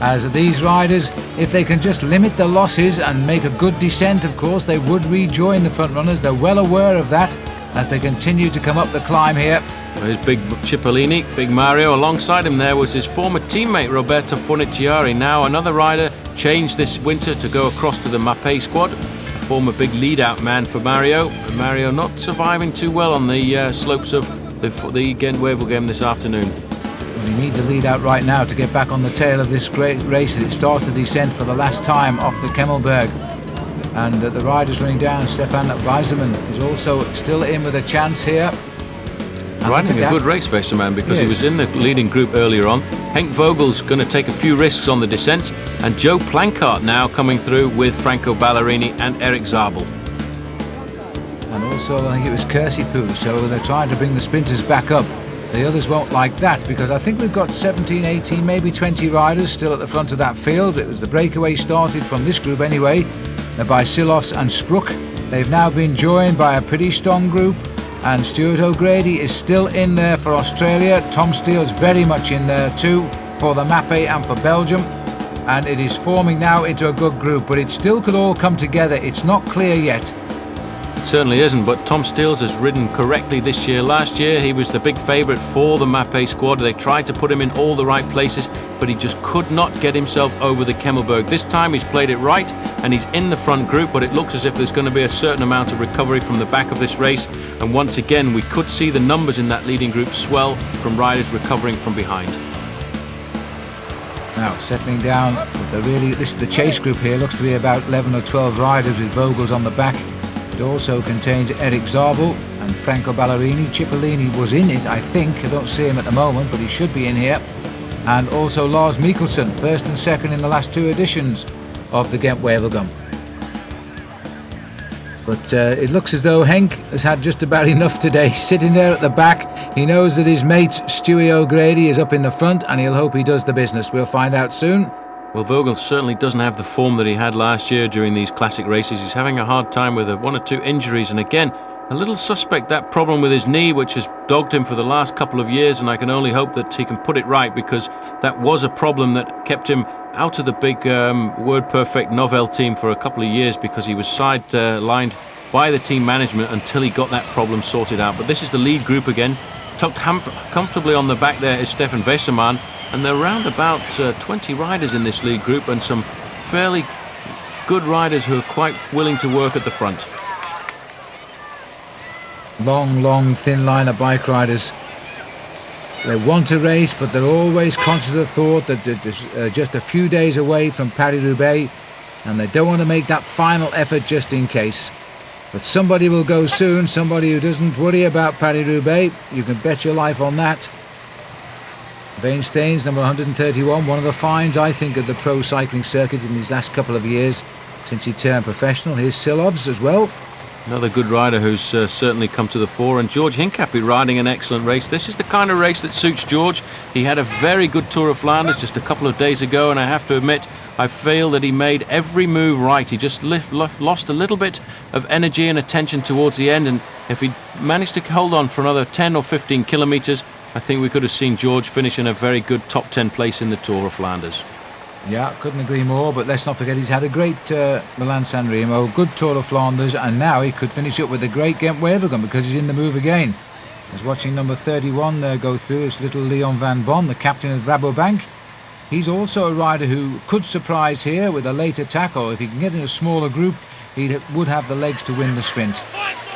Speaker 1: As these riders, if they can just limit the losses and make a good descent, of course, they would rejoin the front runners. They're well aware of that as they continue to come up the climb here.
Speaker 6: There's big Cipollini, big Mario. Alongside him there was his former teammate Roberto Fornicciari. Now another rider changed this winter to go across to the Mapei squad. A former big lead-out man for Mario. But Mario not surviving too well on the slopes of the Ghent Wevelgem this afternoon.
Speaker 1: Well, he needs a lead-out right now to get back on the tail of this great race as it starts the descent for the last time off the Kemmelberg. And the riders running down, Stefan Weisemann is also still in with a chance here.
Speaker 6: Riding a good race, Westerman, because he was in the leading group earlier on. Henk Vogel's going to take a few risks on the descent, and Joe Plancart now coming through with Franco Ballerini and Eric Zabel.
Speaker 1: And also I think it was Cursipu, so they're trying to bring the sprinters back up. The others won't like that, because I think we've got 17, 18, maybe 20 riders still at the front of that field. It was the breakaway started from this group anyway, by Silofs and Spruk. They've now been joined by a pretty strong group, and Stuart O'Grady is still in there for Australia. Tom Steele's very much in there too for the Mapei and for Belgium, and it is forming now into a good group, but it still could all come together. It's not clear yet.
Speaker 6: It certainly isn't, but Tom Steels has ridden correctly this year. Last year he was the big favourite for the Mapei squad. They tried to put him in all the right places, but he just could not get himself over the Kemmelberg. This time he's played it right and he's in the front group, but it looks as if there's going to be a certain amount of recovery from the back of this race, and once again we could see the numbers in that leading group swell from riders recovering from behind.
Speaker 1: Now settling down, this is the chase group here. Looks to be about 11 or 12 riders with Vogels on the back. It also contains Eric Zabel and Franco Ballerini. Cipollini was in it, I think. I don't see him at the moment, but he should be in here. And also Lars Mikkelsen, first and second in the last 2 editions of the Ghent Wevelgem. But it looks as though Henk has had just about enough today. Sitting there at the back, he knows that his mate Stewie O'Grady is up in the front, and he'll hope he does the business. We'll find out soon.
Speaker 6: Well, Vogel certainly doesn't have the form that he had last year during these classic races. He's having a hard time with 1 or 2 injuries, and again, a little suspect that problem with his knee, which has dogged him for the last couple of years, and I can only hope that he can put it right, because that was a problem that kept him out of the big WordPerfect Novell team for a couple of years, because he was sidelined by the team management until he got that problem sorted out. But this is the lead group again. Tucked comfortably on the back there is Stefan Westerman, and there are around about 20 riders in this lead group, and some fairly good riders who are quite willing to work at the front.
Speaker 1: Long, thin line of bike riders. They want to race, but they're always conscious of the thought that they're just a few days away from Paris-Roubaix, and they don't want to make that final effort just in case. But somebody will go soon, somebody who doesn't worry about Paris-Roubaix. You can bet your life on that. Wayne Staines, number 131, one of the finds, I think, of the pro cycling circuit in these last couple of years since he turned professional. Here's Silovs as well.
Speaker 6: Another good rider who's certainly come to the fore, and George Hincapie riding an excellent race. This is the kind of race that suits George. He had a very good Tour of Flanders just a couple of days ago, and I have to admit, I feel that he made every move right. He just lost a little bit of energy and attention towards the end, and if he managed to hold on for another 10 or 15 kilometres, I think we could have seen George finish in a very good top 10 place in the Tour of Flanders.
Speaker 1: Yeah, couldn't agree more, but let's not forget he's had a great Milan-San Remo, good Tour of Flanders, and now he could finish up with a great Ghent-Wevelgem because he's in the move again. I was watching number 31 there go through. It's little Leon van Bon, the captain of Rabobank. He's also a rider who could surprise here with a late attack, or if he can get in a smaller group, he would have the legs to win the sprint.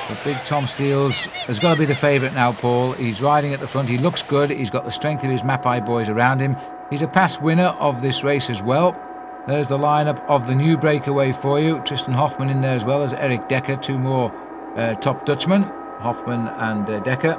Speaker 1: But big Tom Steels has got to be the favourite now, Paul. He's riding at the front, he looks good, he's got the strength of his Mapai boys around him. He's a past winner of this race as well. There's the lineup of the new breakaway for you. Tristan Hoffman in there as well as Eric Decker, two more top Dutchmen, Hoffman and Decker.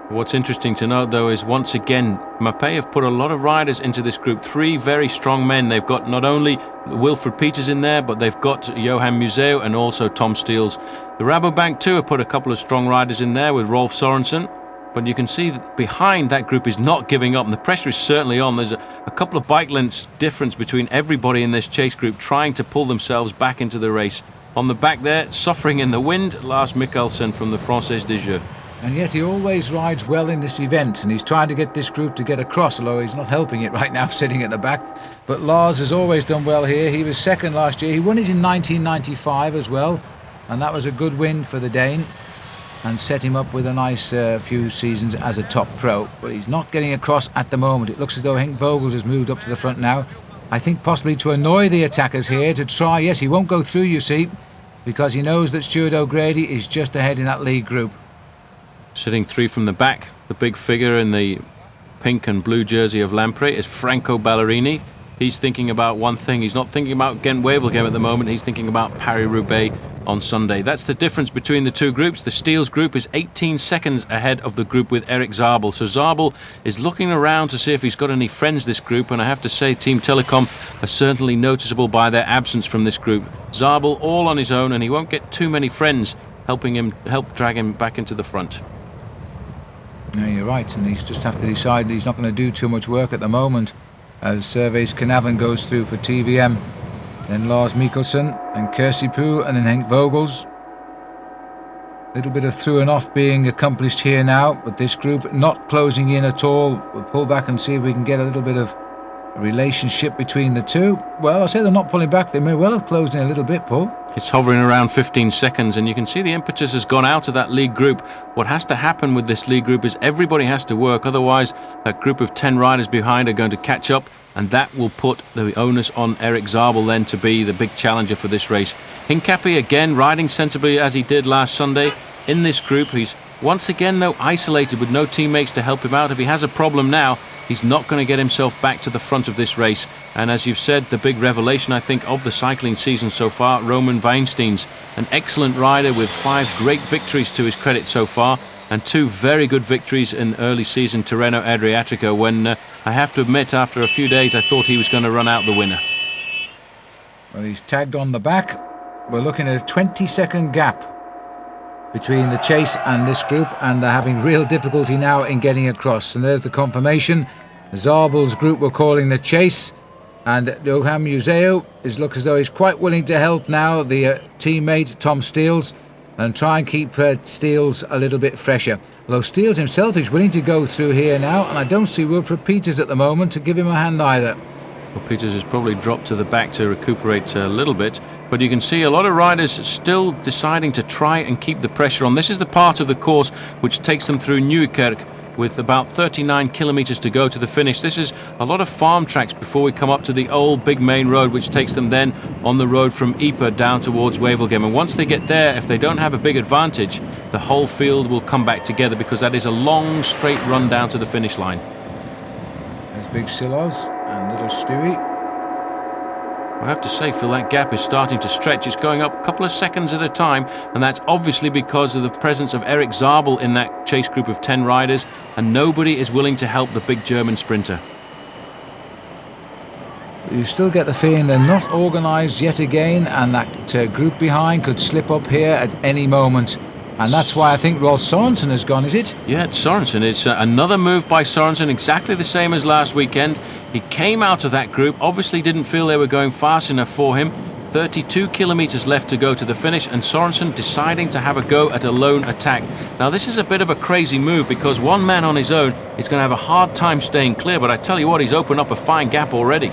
Speaker 6: What's interesting to note, though, is once again, Mapai have put a lot of riders into this group. Three very strong men. They've got not only Wilfred Peters in there, but they've got Johan Museo and also Tom Steels. The Rabobank too have put a couple of strong riders in there with Rolf Sorensen. But you can see that behind that group is not giving up, and the pressure is certainly on. There's a couple of bike lengths difference between everybody in this chase group trying to pull themselves back into the race. On the back there, suffering in the wind, Lars Mikkelsen from the Française des Jeux.
Speaker 1: And yet he always rides well in this event, and he's trying to get this group to get across, although he's not helping it right now, sitting at the back. But Lars has always done well here. He was second last year. He won it in 1995 as well, and that was a good win for the Dane, and set him up with a nice few seasons as a top pro. But he's not getting across at the moment. It looks as though Henk Vogels has moved up to the front now. I think possibly to annoy the attackers here, to try. Yes, he won't go through, you see, because he knows that Stuart O'Grady is just ahead in that lead group.
Speaker 6: Sitting three from the back, the big figure in the pink and blue jersey of Lampre is Franco Ballerini. He's thinking about one thing. He's not thinking about Ghent-Wevelgem at the moment. He's thinking about Paris-Roubaix on Sunday. That's the difference between the two groups. The Steels group is 18 seconds ahead of the group with Eric Zabel. So Zabel is looking around to see if he's got any friends this group, and I have to say Team Telecom are certainly noticeable by their absence from this group. Zabel all on his own, and he won't get too many friends helping him, help drag him back into the front.
Speaker 1: No, you're right, and he's just have to decide that he's not going to do too much work at the moment as Servais Knaven goes through for TVM. Then Lars Mikkelsen and Kersipu, and then Henk Vogels. A little bit of through and off being accomplished here now, but this group not closing in at all. We'll pull back and see if we can get a little bit of a relationship between the two. Well, I say they're not pulling back. They may well have closed in a little bit, Paul.
Speaker 6: It's hovering around 15 seconds, and you can see the impetus has gone out of that lead group. What has to happen with this lead group is everybody has to work, otherwise that group of 10 riders behind are going to catch up, and that will put the onus on Eric Zabel then to be the big challenger for this race. Hincapie again riding sensibly as he did last Sunday in this group. He's once again though isolated with no teammates to help him out. If he has a problem now, he's not going to get himself back to the front of this race. And as you've said, the big revelation I think of the cycling season so far, Roman Weinstein's an excellent rider with 5 great victories to his credit so far, and 2 very good victories in early season Tirreno Adriatico, when I have to admit after a few days I thought he was going to run out the winner.
Speaker 1: Well, he's tagged on the back. We're looking at a 20-second gap between the chase and this group, and they're having real difficulty now in getting across. And there's the confirmation. Zabel's group were calling the chase, and Johan Museo looks as though he's quite willing to help now the teammate Tom Steels and try and keep Steels a little bit fresher. Although Steels himself is willing to go through here now, and I don't see Wilfred Peters at the moment to give him a hand either.
Speaker 6: Well, Peters has probably dropped to the back to recuperate a little bit, but you can see a lot of riders still deciding to try and keep the pressure on. This is the part of the course which takes them through Nieuwkerk with about 39 kilometers to go to the finish. This is a lot of farm tracks before we come up to the old big main road, which takes them then on the road from Ypres down towards Wevelgem. And once they get there, if they don't have a big advantage, the whole field will come back together, because that is a long straight run down to the finish line.
Speaker 1: There's Big Silos and Little Stewie.
Speaker 6: I have to say, Phil, that gap is starting to stretch. It's going up a couple of seconds at a time, and that's obviously because of the presence of Eric Zabel in that chase group of 10 riders, and nobody is willing to help the big German sprinter.
Speaker 1: you still get the feeling they're not organised yet again, and that group behind could slip up here at any moment. And that's why I think Rolf Sorensen has gone, is it?
Speaker 6: Yeah, it's Sorensen. It's another move by Sorensen, exactly the same as last weekend. He came out of that group, obviously didn't feel they were going fast enough for him. 32 kilometers left to go to the finish, and Sorensen deciding to have a go at a lone attack. Now this is a bit of a crazy move, because one man on his own is going to have a hard time staying clear, but I tell you what, he's opened up a fine gap already.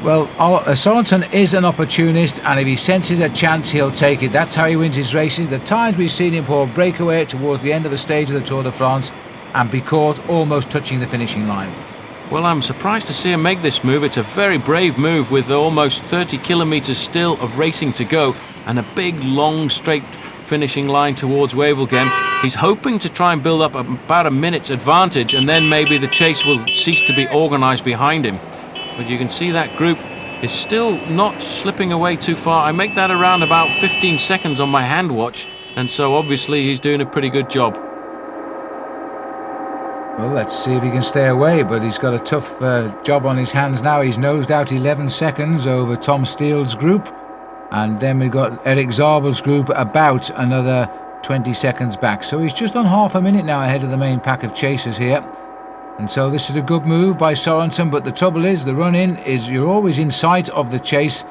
Speaker 1: Well, Sorensen is an opportunist, and if he senses a chance, he'll take it. That's how he wins his races. The times we've seen him pull breakaway towards the end of the stage of the Tour de France and be caught almost touching the finishing line.
Speaker 6: Well, I'm surprised to see him make this move. It's a very brave move with almost 30 kilometers still of racing to go and a big, long, straight finishing line towards Wevelgem. He's hoping to try and build up about a minute's advantage, and then maybe the chase will cease to be organised behind him. But you can see that group is still not slipping away too far. I make that around about 15 seconds on my hand watch, and so obviously he's doing a pretty good job.
Speaker 1: Well, let's see if he can stay away, but he's got a tough job on his hands now. He's nosed out 11 seconds over Tom Steele's group, and then we've got Eric Zabel's group about another 20 seconds back. So he's just on half a minute now ahead of the main pack of chasers here. And so this is a good move by Sorensen, but the trouble is, the run-in is you're always in sight of the chase,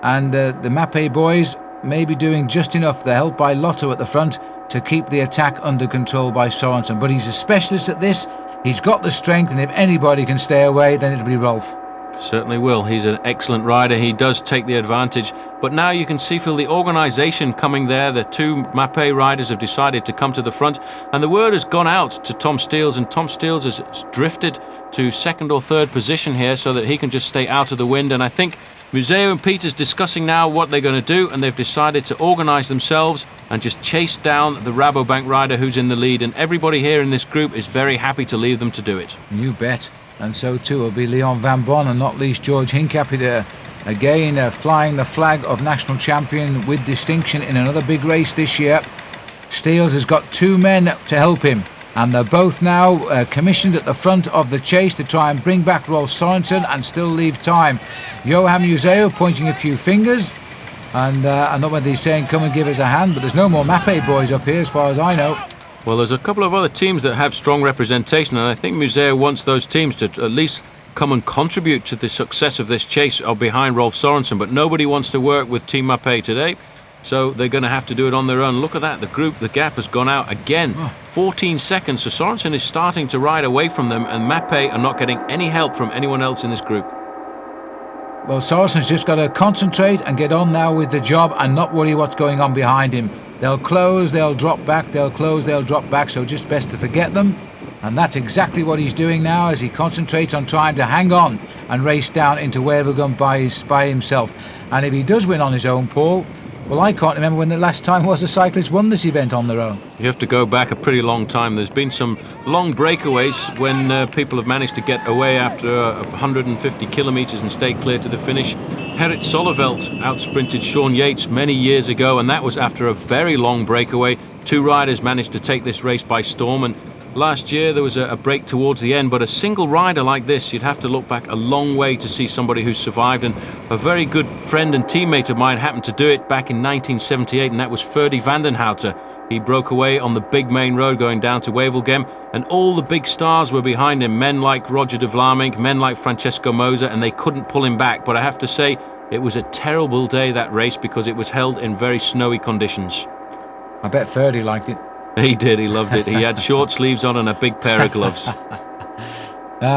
Speaker 1: and the Mappé boys may be doing just enough. They're helped by Lotto at the front to keep the attack under control by Sorensen. But he's a specialist at this. He's got the strength, and if anybody can stay away, then it'll be Rolf.
Speaker 6: Certainly will. He's an excellent rider. He does take the advantage. But now you can see, Phil, the organisation coming there. The two Mappé riders have decided to come to the front, and the word has gone out to Tom Steels, and Tom Steels has drifted to second or third position here so that he can just stay out of the wind. And I think Museo and Peters discussing now what they're going to do, and they've decided to organise themselves and just chase down the Rabobank rider who's in the lead, and everybody here in this group is very happy to leave them to do it.
Speaker 1: You bet. And so too will be Leon Van Bon, and not least George Hincapie there, again flying the flag of national champion with distinction in another big race this year. Steels has got two men to help him, and they're both now commissioned at the front of the chase to try and bring back Rolf Sorensen and still leave time. Johan Museo pointing a few fingers, and I don't know whether he's saying come and give us a hand, but there's no more Mappé boys up here as far as I know.
Speaker 6: Well, there's a couple of other teams that have strong representation, and I think Museo wants those teams to at least come and contribute to the success of this chase behind Rolf Sorensen, but nobody wants to work with Team Mappé today, so they're going to have to do it on their own. Look at that, the gap has gone out again. 14 seconds, so Sorensen is starting to ride away from them, and Mappé are not getting any help from anyone else in this group.
Speaker 1: Well, Sorensen's just got to concentrate and get on now with the job and not worry what's going on behind him. They'll close, they'll drop back, they'll close, they'll drop back, so just best to forget them. And that's exactly what he's doing now as he concentrates on trying to hang on and race down into Wevelgem by himself. And if he does win on his own, Paul, well, I can't remember when the last time was a cyclist won this event on their own.
Speaker 6: You have to go back a pretty long time. There's been some long breakaways when people have managed to get away after 150 kilometres and stay clear to the finish. Gerrit Solleveld outsprinted Sean Yates many years ago, and that was after a very long breakaway. Two riders managed to take this race by storm, and last year there was a break towards the end, but a single rider like this, you'd have to look back a long way to see somebody who survived, and a very good friend and teammate of mine happened to do it back in 1978, and that was Ferdy van den Houten. He broke away on the big main road going down to Wevelgem, and all the big stars were behind him, men like Roger de Vlaming, men like Francesco Moser, and they couldn't pull him back. But I have to say, it was a terrible day, that race, because it was held in very snowy conditions.
Speaker 1: I bet Ferdy liked it.
Speaker 6: He did, he loved it. He had short sleeves on and a big pair of gloves.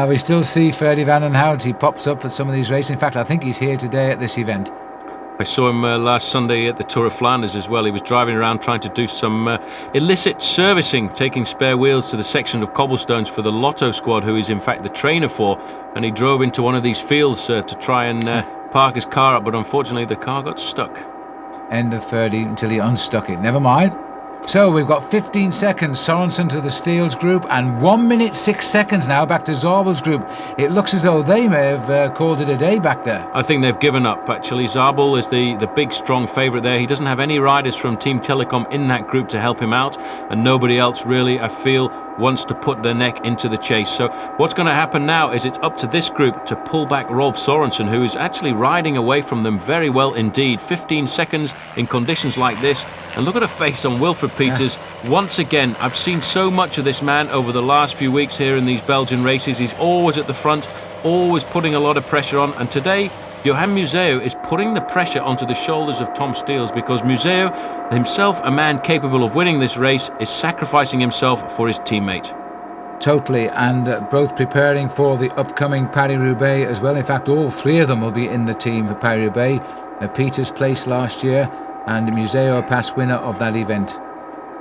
Speaker 1: We still see Ferdy van den Houten. He pops up at some of these races. In fact, I think he's here today at this event.
Speaker 6: I saw him last Sunday at the Tour of Flanders as well. He was driving around trying to do some illicit servicing, taking spare wheels to the section of cobblestones for the Lotto squad, who he's in fact the trainer for, and he drove into one of these fields to try and park his car up, but unfortunately the car got stuck.
Speaker 1: End of Ferdy until he unstuck it. Never mind. So we've got 15 seconds, Sorensen to the Steels group, and 1 minute 6 seconds now back to Zabel's group. It looks as though they may have called it a day back there.
Speaker 6: I think they've given up, actually. Zabel is the big, strong favourite there. He doesn't have any riders from Team Telecom in that group to help him out, and nobody else really, I feel, wants to put their neck into the chase. So what's going to happen now is it's up to this group to pull back Rolf Sorensen, who is actually riding away from them very well indeed. 15 seconds in conditions like this, and look at the face on Wilfred Peters. Once again, I've seen so much of this man over the last few weeks here in these Belgian races. He's always at the front, always putting a lot of pressure on, and today Johan Museeuw is putting the pressure onto the shoulders of Tom Steels, because Museeuw, himself a man capable of winning this race, is sacrificing himself for his teammate.
Speaker 1: Totally, and both preparing for the upcoming Paris-Roubaix as well. In fact, all three of them will be in the team for Paris-Roubaix. Peters placed last year, and Museeuw a past winner of that event.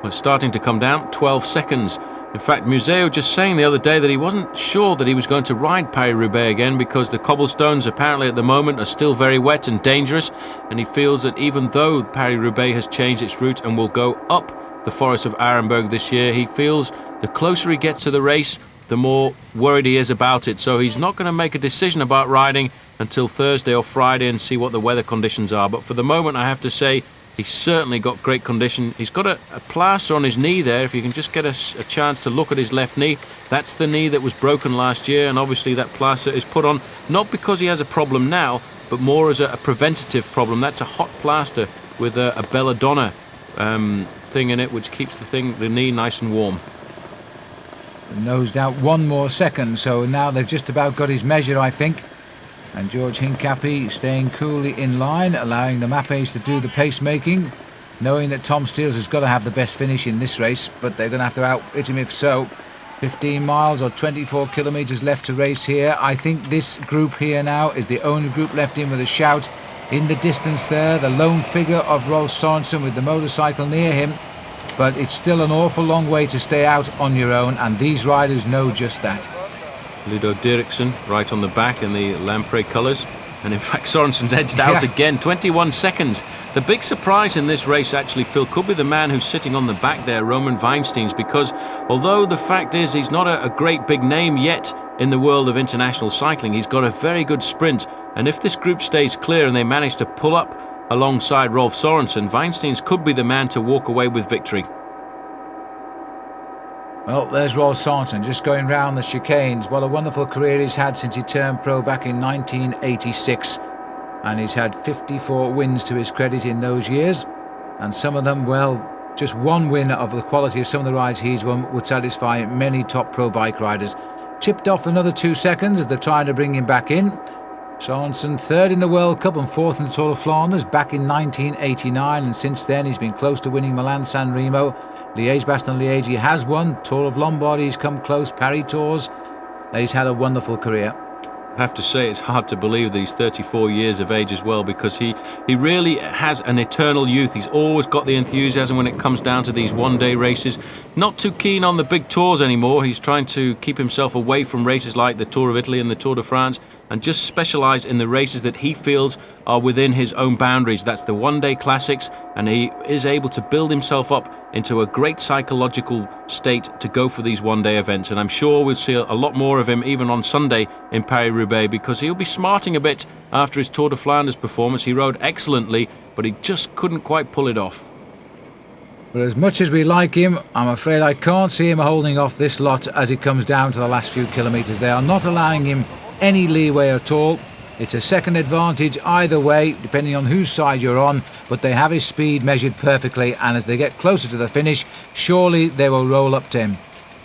Speaker 6: Well, it's starting to come down, 12 seconds. In fact, Museeuw just saying the other day that he wasn't sure that he was going to ride Paris-Roubaix again, because the cobblestones apparently at the moment are still very wet and dangerous, and he feels that even though Paris-Roubaix has changed its route and will go up the Forest of Arenberg this year, he feels the closer he gets to the race, the more worried he is about it. So he's not going to make a decision about riding until Thursday or Friday and see what the weather conditions are. But for the moment, I have to say, he's certainly got great condition. He's got a plaster on his knee there. If you can just get a chance to look at his left knee, that's the knee that was broken last year, and obviously that plaster is put on not because he has a problem now, but more as a preventative problem. That's a hot plaster with a belladonna thing in it, which keeps the knee nice and warm.
Speaker 1: Nosed out 1 more second, so now they've just about got his measure, I think. And George Hincapie staying coolly in line, allowing the Mappes to do the pacemaking, knowing that Tom Steels has got to have the best finish in this race, but they're going to have to out-hit him if so. 15 miles or 24 kilometres left to race here. I think this group here now is the only group left in with a shout. In the distance there, the lone figure of Rolf Sorensen with the motorcycle near him, but it's still an awful long way to stay out on your own, and these riders know just that.
Speaker 6: Ludo Dirksen right on the back in the Lamprey colours, and in fact Sorensen's edged out again, 21 seconds. The big surprise in this race actually, Phil, could be the man who's sitting on the back there, Roman Weinsteins, because although the fact is he's not a great big name yet in the world of international cycling, he's got a very good sprint, and if this group stays clear and they manage to pull up alongside Rolf Sorensen, Weinsteins could be the man to walk away with victory.
Speaker 1: Well, there's Rolf Sorensen just going round the chicanes. What a wonderful career he's had since he turned pro back in 1986. And he's had 54 wins to his credit in those years. And some of them, well, just one win of the quality of some of the rides he's won would satisfy many top pro bike riders. Chipped off another 2 seconds as they're trying to bring him back in. Sorensen third in the World Cup and fourth in the Tour of Flanders back in 1989. And since then he's been close to winning Milan-San Remo. Liège-Bastogne-Liège he has won, Tour of Lombardy he's come close, Paris Tours. He's had a wonderful career.
Speaker 6: I have to say it's hard to believe that he's 34 years of age as well, because he really has an eternal youth. He's always got the enthusiasm when it comes down to these one-day races. Not too keen on the big tours anymore. He's trying to keep himself away from races like the Tour of Italy and the Tour de France, and just specialise in the races that he feels are within his own boundaries. That's the one-day classics, and he is able to build himself up into a great psychological state to go for these one-day events. And I'm sure we'll see a lot more of him even on Sunday in Paris-Roubaix, because he'll be smarting a bit after his Tour de Flanders performance. He rode excellently, but he just couldn't quite pull it off.
Speaker 1: But as much as we like him, I'm afraid I can't see him holding off this lot as it comes down to the last few kilometres. They are not allowing him any leeway at all. It's a second advantage either way, depending on whose side you're on, but they have his speed measured perfectly, and as they get closer to the finish, surely they will roll up to him.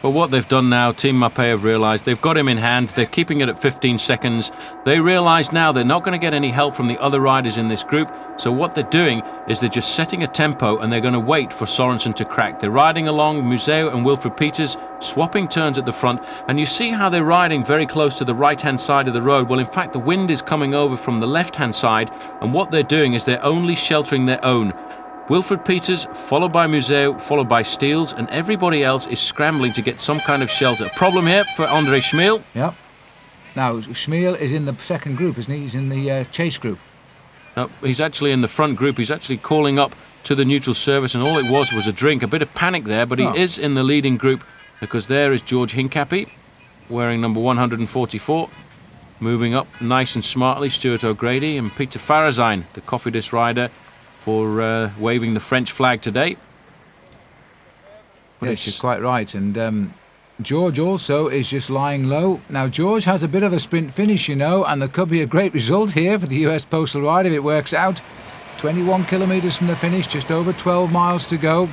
Speaker 6: Well, what they've done now, Team Mappé have realised they've got him in hand. They're keeping it at 15 seconds. They realise now they're not going to get any help from the other riders in this group. So what they're doing is they're just setting a tempo, and they're going to wait for Sorensen to crack. They're riding along, Museeuw and Wilfred Peters, swapping turns at the front. And you see how they're riding very close to the right-hand side of the road. Well, in fact, the wind is coming over from the left-hand side. And what they're doing is they're only sheltering their own. Wilfred Peters, followed by Museeuw, followed by Steels, and everybody else is scrambling to get some kind of shelter. Problem here for André Schmiel.
Speaker 1: Yep. Now, Schmiel is in the second group, isn't he? He's in the chase group.
Speaker 6: No, he's actually in the front group. He's actually calling up to the neutral service, and all it was a drink. A bit of panic there, but he is in the leading group, because there is George Hincapie, wearing number 144. Moving up nice and smartly, Stuart O'Grady, and Peter Farazijn, the Cofidis rider, for waving the French flag today.
Speaker 1: But yes, you're quite right. And George also is just lying low. Now, George has a bit of a sprint finish, you know, and there could be a great result here for the US Postal Ride if it works out. 21 kilometres from the finish, just over 12 miles to go.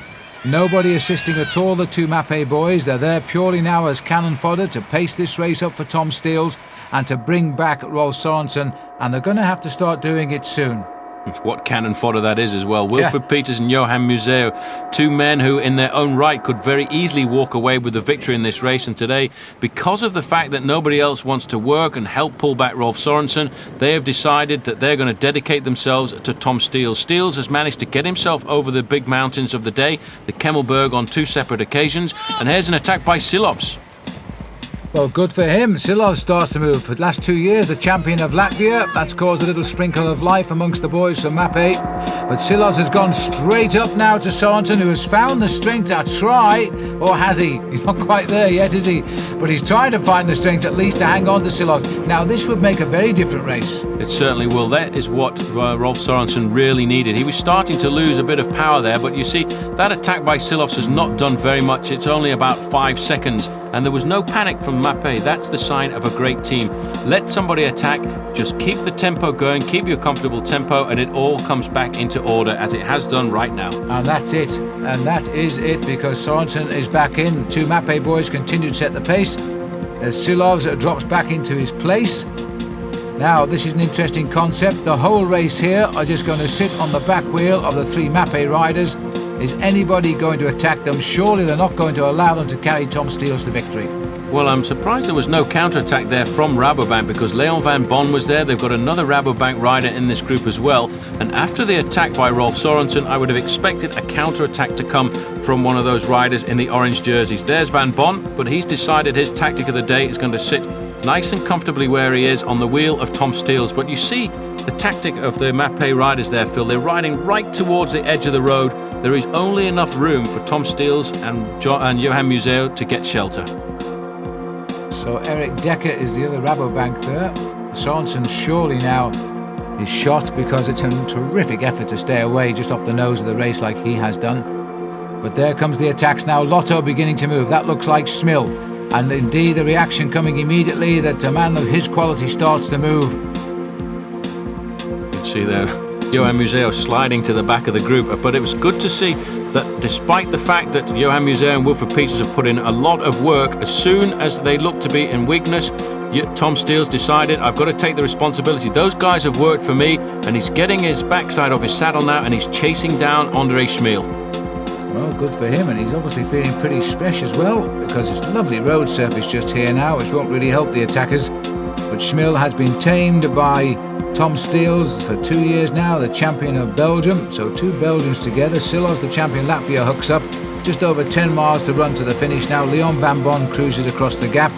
Speaker 1: Nobody assisting at all, the two Mapei boys. They're there purely now as cannon fodder to pace this race up for Tom Steels and to bring back Rolf Sørensen, and they're going to have to start doing it soon.
Speaker 6: What cannon fodder that is as well. Wilfred Peters and Johan Museeuw, two men who in their own right could very easily walk away with the victory in this race, and today, because of the fact that nobody else wants to work and help pull back Rolf Sørensen, they have decided that they're going to dedicate themselves to Tom Steels. Steels has managed to get himself over the big mountains of the day, the Kemmelberg on 2 separate occasions, and here's an attack by Silovs.
Speaker 1: Well, good for him. Silovs starts to move. For the last 2 years, the champion of Latvia. That's caused a little sprinkle of life amongst the boys from Mapei. But Silovs has gone straight up now to Sørensen, who has found the strength to try. Or has he? He's not quite there yet, is he? But he's trying to find the strength at least to hang on to Silovs. Now, this would make a very different race.
Speaker 6: It certainly will. That is what Rolf Sørensen really needed. He was starting to lose a bit of power there, but you see, that attack by Silovs has not done very much. It's only about 5 seconds. And there was no panic from Mapei. That's the sign of a great team. Let somebody attack, just keep the tempo going, keep your comfortable tempo, and it all comes back into order, as it has done right now.
Speaker 1: And that's it. And that is it, because Sørensen is back in. Two Mapei boys continue to set the pace as Silovs drops back into his place. Now, this is an interesting concept. The whole race here are just going to sit on the back wheel of the 3 Mapei riders. Is anybody going to attack them? Surely they're not going to allow them to carry Tom Steels to victory.
Speaker 6: Well, I'm surprised there was no counter-attack there from Rabobank, because Leon van Bon was there. They've got another Rabobank rider in this group as well. And after the attack by Rolf Sørensen, I would have expected a counter-attack to come from one of those riders in the orange jerseys. There's Van Bon, but he's decided his tactic of the day is going to sit nice and comfortably where he is on the wheel of Tom Steels. But you see the tactic of the Mapei riders there, Phil. They're riding right towards the edge of the road. There is only enough room for Tom Steels and Johan Museeuw to get shelter.
Speaker 1: So Eric Decker is the other Rabobank there. Sørensen surely now is shot, because it's a terrific effort to stay away just off the nose of the race like he has done. But there comes the attacks now. Lotto beginning to move. That looks like Smil. And indeed the reaction coming immediately that a man of his quality starts to move.
Speaker 6: You can see there Johan Museeuw sliding to the back of the group, but it was good to see that despite the fact that Johan Museeuw and Wilfred Peters have put in a lot of work, as soon as they looked to be in weakness, Tom Steels decided, I've got to take the responsibility. Those guys have worked for me, and he's getting his backside off his saddle now, and he's chasing down André Schmeel.
Speaker 1: Well, good for him, and he's obviously feeling pretty fresh as well, because it's lovely road surface just here now, which won't really help the attackers. But Schmil has been tamed by Tom Steels for 2 years now, the champion of Belgium. So 2 Belgians together. Silovs, the champion Latvia, hooks up. Just over 10 miles to run to the finish now. Leon van Bon cruises across the gap.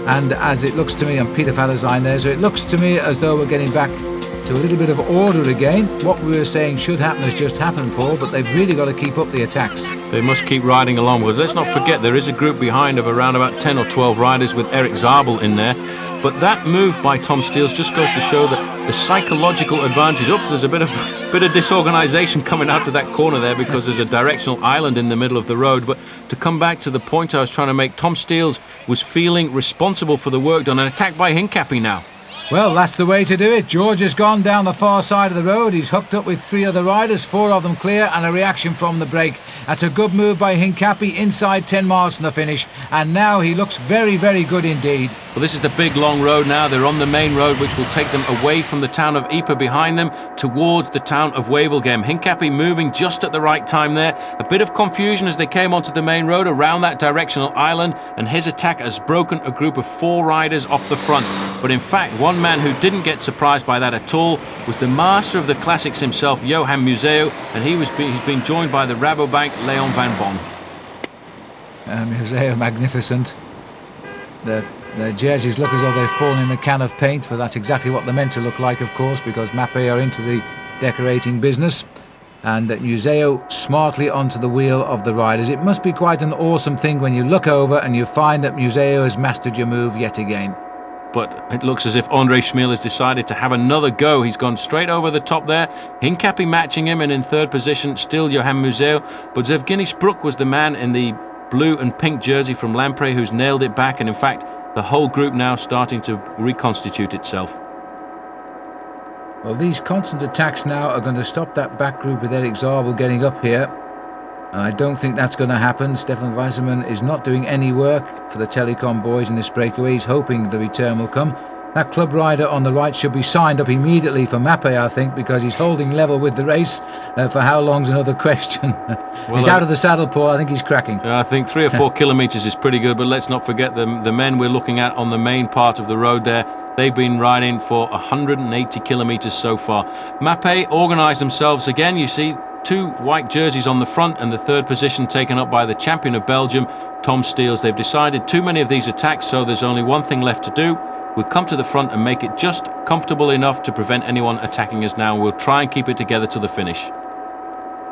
Speaker 1: And as it looks to me, and Peter Farazijn there, so it looks to me as though we're getting back to a little bit of order again. What we were saying should happen has just happened, Paul, but they've really got to keep up the attacks.
Speaker 6: They must keep riding along, because let's not forget there is a group behind of around about 10 or 12 riders with Eric Zabel in there. But that move by Tom Steels just goes to show that the psychological advantage. Oops, there's a bit of disorganization coming out of that corner there, because there's a directional island in the middle of the road. But to come back to the point I was trying to make, Tom Steels was feeling responsible for the work done. An attack by Hincapie now.
Speaker 1: Well, that's the way to do it. George has gone down the far side of the road. He's hooked up with 3 other riders, 4 of them clear, and a reaction from the break. That's a good move by Hincapie inside 10 miles from the finish, and now he looks very, very good indeed.
Speaker 6: Well, this is the big long road now. They're on the main road, which will take them away from the town of Ypres behind them towards the town of Wevelgem. Hincapie moving just at the right time there. A bit of confusion as they came onto the main road around that directional island, and his attack has broken a group of 4 riders off the front. But in fact, one man who didn't get surprised by that at all was the master of the classics himself, Johan Museeuw, and he's been joined by the Rabobank Leon van Bon.
Speaker 1: Museeuw, magnificent. The jerseys look as though they've fallen in a can of paint, but that's exactly what they're meant to look like, of course, because Mapei are into the decorating business. and Museo smartly onto the wheel of the riders. It must be quite an awesome thing when you look over and you find that Museo has mastered your move yet again.
Speaker 6: But it looks as if Andre Schmil has decided to have another go. He's gone straight over the top there. Hincapie matching him, and in third position still Johan Museo. But Zevgeny Spruk was the man in the blue and pink jersey from Lampre who's nailed it back, and in fact the whole group now starting to reconstitute itself.
Speaker 1: Well, these constant attacks now are going to stop that back group with Erik Zabel getting up here. And I don't think that's going to happen. Stefan Weisserman is not doing any work for the Telecom boys in this breakaway. He's hoping the return will come. That club rider on the right should be signed up immediately for Mappe, I think, because he's holding level with the race. For how long's another question. Well, he's out of the saddle, Paul. I think he's cracking.
Speaker 6: I think 3 or 4 kilometres is pretty good, but let's not forget the men we're looking at on the main part of the road there. They've been riding for 180 kilometres so far. Mappe organised themselves again. You see 2 white jerseys on the front and the third position taken up by the champion of Belgium, Tom Steels. They've decided too many of these attacks, so there's only one thing left to do. We'll come to the front and make it just comfortable enough to prevent anyone attacking us now. We'll try and keep it together to the finish.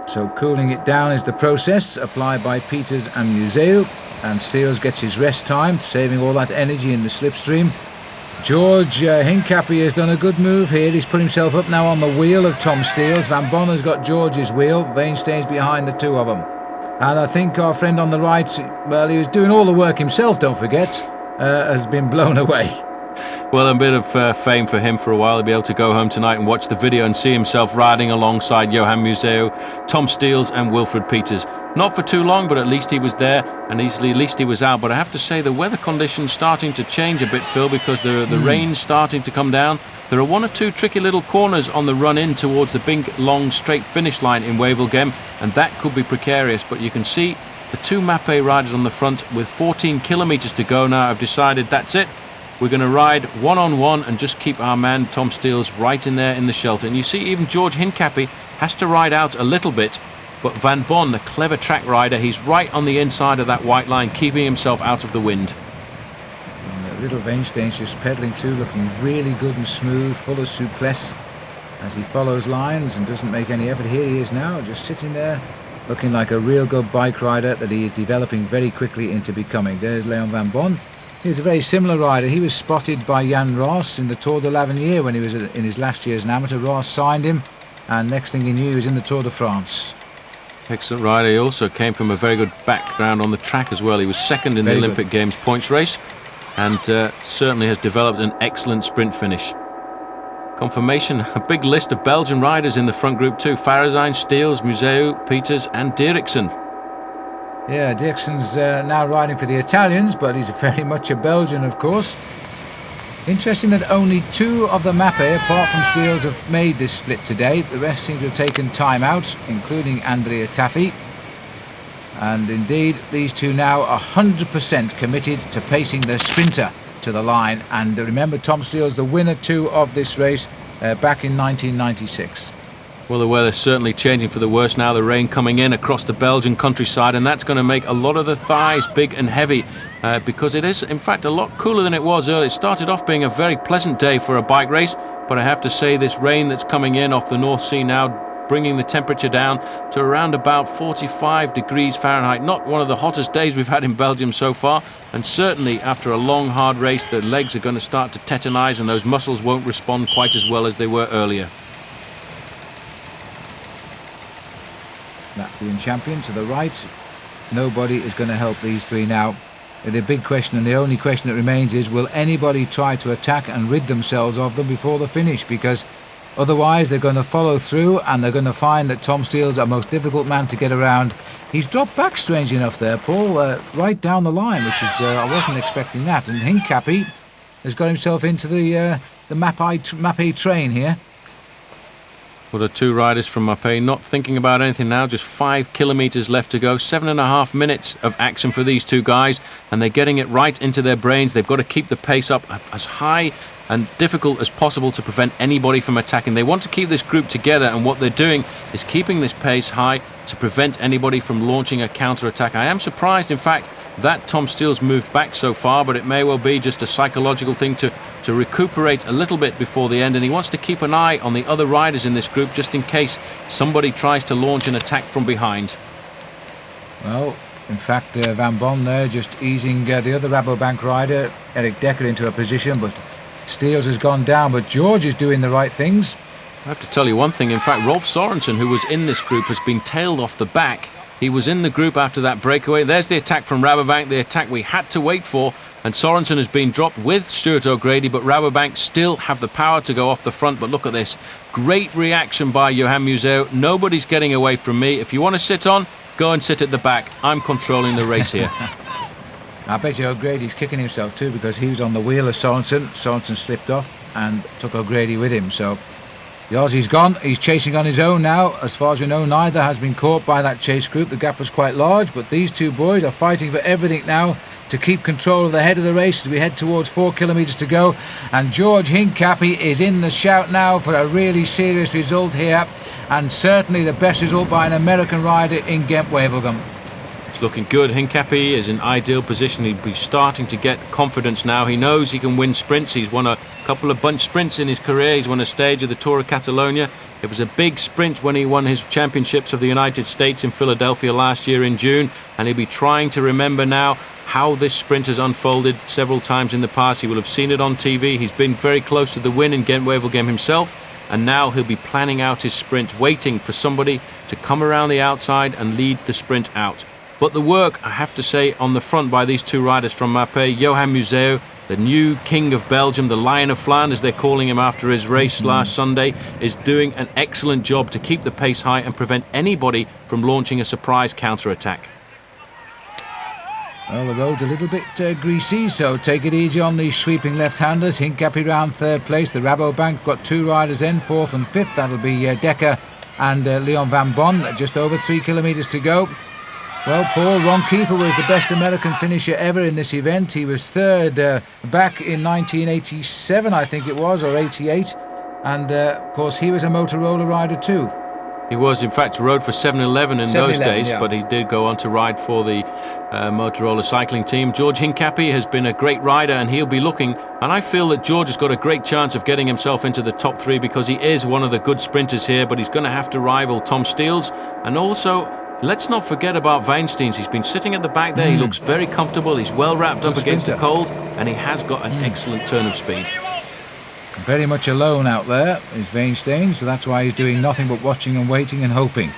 Speaker 1: So cooling it down is the process applied by Peters and Museo, and Steels gets his rest time, saving all that energy in the slipstream. George Hincapie has done a good move here. He's put himself up now on the wheel of Tom Steels. Van Bonner's got George's wheel. Veenstein's behind the 2 of them. And I think our friend on the right, well, he was doing all the work himself, don't forget, has been blown away.
Speaker 6: Well, a bit of fame for him for a while. He'll be able to go home tonight and watch the video and see himself riding alongside Johan Museo, Tom Steels and Wilfred Peters. Not for too long, but at least he was there, and at least he was out. But I have to say the weather conditions starting to change a bit, Phil, because the rain's starting to come down. There are 1 or 2 tricky little corners on the run in towards the big, long, straight finish line in Wevelgem, and that could be precarious. But you can see the 2 Mappe riders on the front with 14 kilometres to go now have decided that's it. We're going to ride one-on-one and just keep our man Tom Steels right in there in the shelter. And you see even George Hincapie has to ride out a little bit, but Van Bon, the clever track rider, he's right on the inside of that white line, keeping himself out of the wind.
Speaker 1: And little Veenstein's just pedalling through, looking really good and smooth, full of souplesse as he follows lines and doesn't make any effort. Here he is now, just sitting there, looking like a real good bike rider that he is developing very quickly into becoming. There's Leon Van Bon. He's a very similar rider. He was spotted by Jan Ross in the Tour de l'Avenir when he was in his last year as an amateur. Ross signed him, and next thing he knew, he was in the Tour de France.
Speaker 6: Excellent rider. He also came from a very good background on the track as well. He was second in the Olympic Games points race, and certainly has developed an excellent sprint finish. Confirmation, a big list of Belgian riders in the front group too. Farazijn, Steels, Museo, Peters and Dirksen.
Speaker 1: Yeah, Dirksen's now riding for the Italians, but he's very much a Belgian, of course. Interesting that only 2 of the Mappe, apart from Steels, have made this split today. The rest seem to have taken time out, including Andrea Taffi. And indeed, these 2 now are 100% committed to pacing the sprinter to the line. And remember, Tom Steels, the winner too of this race back in 1996.
Speaker 6: Well, the weather's certainly changing for the worse now. The rain coming in across the Belgian countryside, and that's going to make a lot of the thighs big and heavy because it is, in fact, a lot cooler than it was earlier. It started off being a very pleasant day for a bike race, but I have to say this rain that's coming in off the North Sea now, bringing the temperature down to around about 45 degrees Fahrenheit. Not one of the hottest days we've had in Belgium so far, and certainly after a long, hard race, the legs are going to start to tetanize and those muscles won't respond quite as well as they were earlier.
Speaker 1: Latvian champion to the right. Nobody is going to help these 3 now. The big question, and the only question that remains, is will anybody try to attack and rid themselves of them before the finish? Because otherwise they're going to follow through and they're going to find that Tom Steels, our most difficult man to get around. He's dropped back, strangely enough there, Paul, right down the line, which is I wasn't expecting that. And Hincapie has got himself into the Mappe train here.
Speaker 6: Well, the 2 riders from Mappe not thinking about anything now, just 5 kilometres left to go, 7.5 minutes of action for these 2 guys, and they're getting it right into their brains. They've got to keep the pace up as high and difficult as possible to prevent anybody from attacking. They want to keep this group together, and what they're doing is keeping this pace high to prevent anybody from launching a counter-attack. I am surprised, in fact, that Tom Steele's moved back so far, but it may well be just a psychological thing to recuperate a little bit before the end, and he wants to keep an eye on the other riders in this group just in case somebody tries to launch an attack from behind.
Speaker 1: Well, in fact, Van Bon there just easing the other Rabobank rider, Eric Dekker, into a position, but Steels has gone down, but George is doing the right things.
Speaker 6: I have to tell you one thing, in fact, Rolf Sorensen, who was in this group, has been tailed off the back. He was in the group after that breakaway. There's the attack from Rabobank, the attack we had to wait for, and Sorensen has been dropped with Stuart O'Grady, but Rabobank still have the power to go off the front. But look at this, great reaction by Johan Museeuw. Nobody's getting away from me. If you want to sit on, go and sit at the back. I'm controlling the race here.
Speaker 1: I bet you O'Grady's kicking himself too, because he was on the wheel of Sorensen. Sorensen slipped off and took O'Grady with him. So the Aussie's gone. He's chasing on his own now. As far as we know, neither has been caught by that chase group. The gap was quite large, but these two boys are fighting for everything now to keep control of the head of the race as we head towards 4 kilometres to go. And George Hincapie is in the shout now for a really serious result here, and certainly the best result by an American rider in Ghent Wevelgem.
Speaker 6: It's looking good. Hincapie is in ideal position. He'll be starting to get confidence now. He knows he can win sprints. He's won a couple of bunch sprints in his career. He's won a stage of the Tour of Catalonia. It was a big sprint when he won his championships of the United States in Philadelphia last year in June, and he'll be trying to remember now how this sprint has unfolded several times in the past. He will have seen it on TV. He's been very close to the win in Ghent Wevelgem himself, and now he'll be planning out his sprint, waiting for somebody to come around the outside and lead the sprint out. But the work, I have to say, on the front by these two riders from Mapei, Johan Museeuw, the new king of Belgium, the Lion of Flanders, they're calling him after his race last Sunday, is doing an excellent job to keep the pace high and prevent anybody from launching a surprise counter-attack.
Speaker 1: Well, the road's a little bit greasy, so take it easy on these sweeping left-handers. Hincapie round third place. The Rabobank got two riders in, fourth and fifth. That'll be Dekker and Leon Van Bon. Just over 3 kilometres to go. Well, Paul, Ron Kiefer was the best American finisher ever in this event. He was third back in 1987, I think it was, or 88. And, of course, he was a Motorola rider too.
Speaker 6: He was, in fact, rode for 7-Eleven in those days,
Speaker 1: yeah.
Speaker 6: But he did go on to ride for the Motorola cycling team. George Hincapie has been a great rider, and he'll be looking, and I feel that George has got a great chance of getting himself into the top 3 because he is one of the good sprinters here, but he's going to have to rival Tom Steels. And also, let's not forget about Weinsteins. He's been sitting at the back there. He looks very comfortable. He's well wrapped up against the cold, and he has got an excellent turn of speed.
Speaker 1: Very much alone out there is Weinstein, so that's why he's doing nothing but watching and waiting and hoping.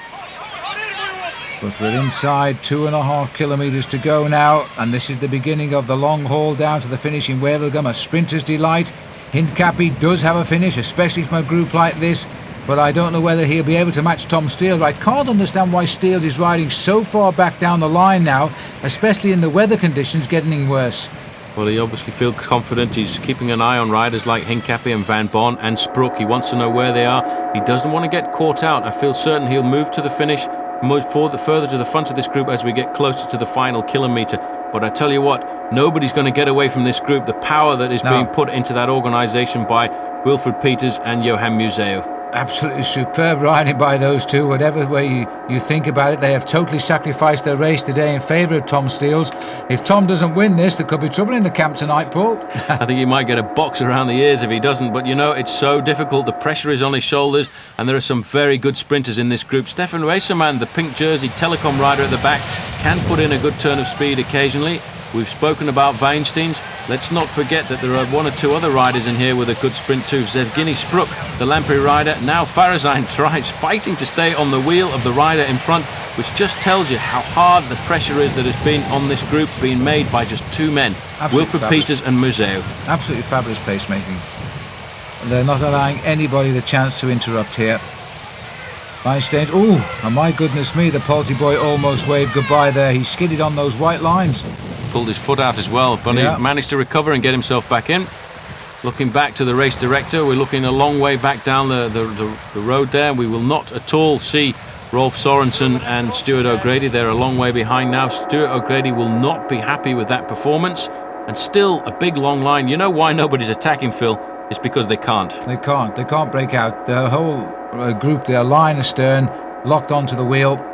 Speaker 1: But we're inside 2.5 kilometres to go now, and this is the beginning of the long haul down to the finish in Wevelgem, a sprinter's delight. Hincapie does have a finish, especially from a group like this, but I don't know whether he'll be able to match Tom Steels. I can't understand why Steels is riding so far back down the line now, especially in the weather conditions getting worse.
Speaker 6: Well, he obviously feels confident. He's keeping an eye on riders like Hincapie and Van Bon and Sprook. He wants to know where they are. He doesn't want to get caught out. I feel certain he'll move to the finish, move further to the front of this group as we get closer to the final kilometre. But I tell you what, nobody's going to get away from this group. The power that is being put into that organisation by Wilfred Peters and Johan Museeuw.
Speaker 1: Absolutely superb riding by those two. Whatever way you think about it, they have totally sacrificed their race today in favour of Tom Steels. If Tom doesn't win this, there could be trouble in the camp tonight, Paul.
Speaker 6: I think he might get a box around the ears if he doesn't, but you know, it's so difficult. The pressure is on his shoulders, and there are some very good sprinters in this group. Stefan Reusemann, the pink jersey telecom rider at the back, can put in a good turn of speed occasionally. We've spoken about Weinsteins. Let's not forget that there are 1 or 2 other riders in here with a good sprint too. Zevgeny Sprook, the Lamprey rider. Now Farazine tries fighting to stay on the wheel of the rider in front, which just tells you how hard the pressure is that has been on this group, being made by just 2 men, Wilfred Peters and Museeuw.
Speaker 1: Absolutely fabulous pacemaking. They're not allowing anybody the chance to interrupt here. Weinstein, oh my goodness me, the Palty boy almost waved goodbye there. He skidded on those white lines.
Speaker 6: Pulled his foot out as well, but he managed to recover and get himself back in. Looking back to the race director, we're looking a long way back down the road there. We will not at all see Rolf Sorensen and Stuart O'Grady. They're a long way behind now. Stuart O'Grady will not be happy with that performance, and still a big long line. You know why nobody's attacking, Phil? It's because they can't. They
Speaker 1: can't break out. The whole group, their line astern, locked onto the wheel.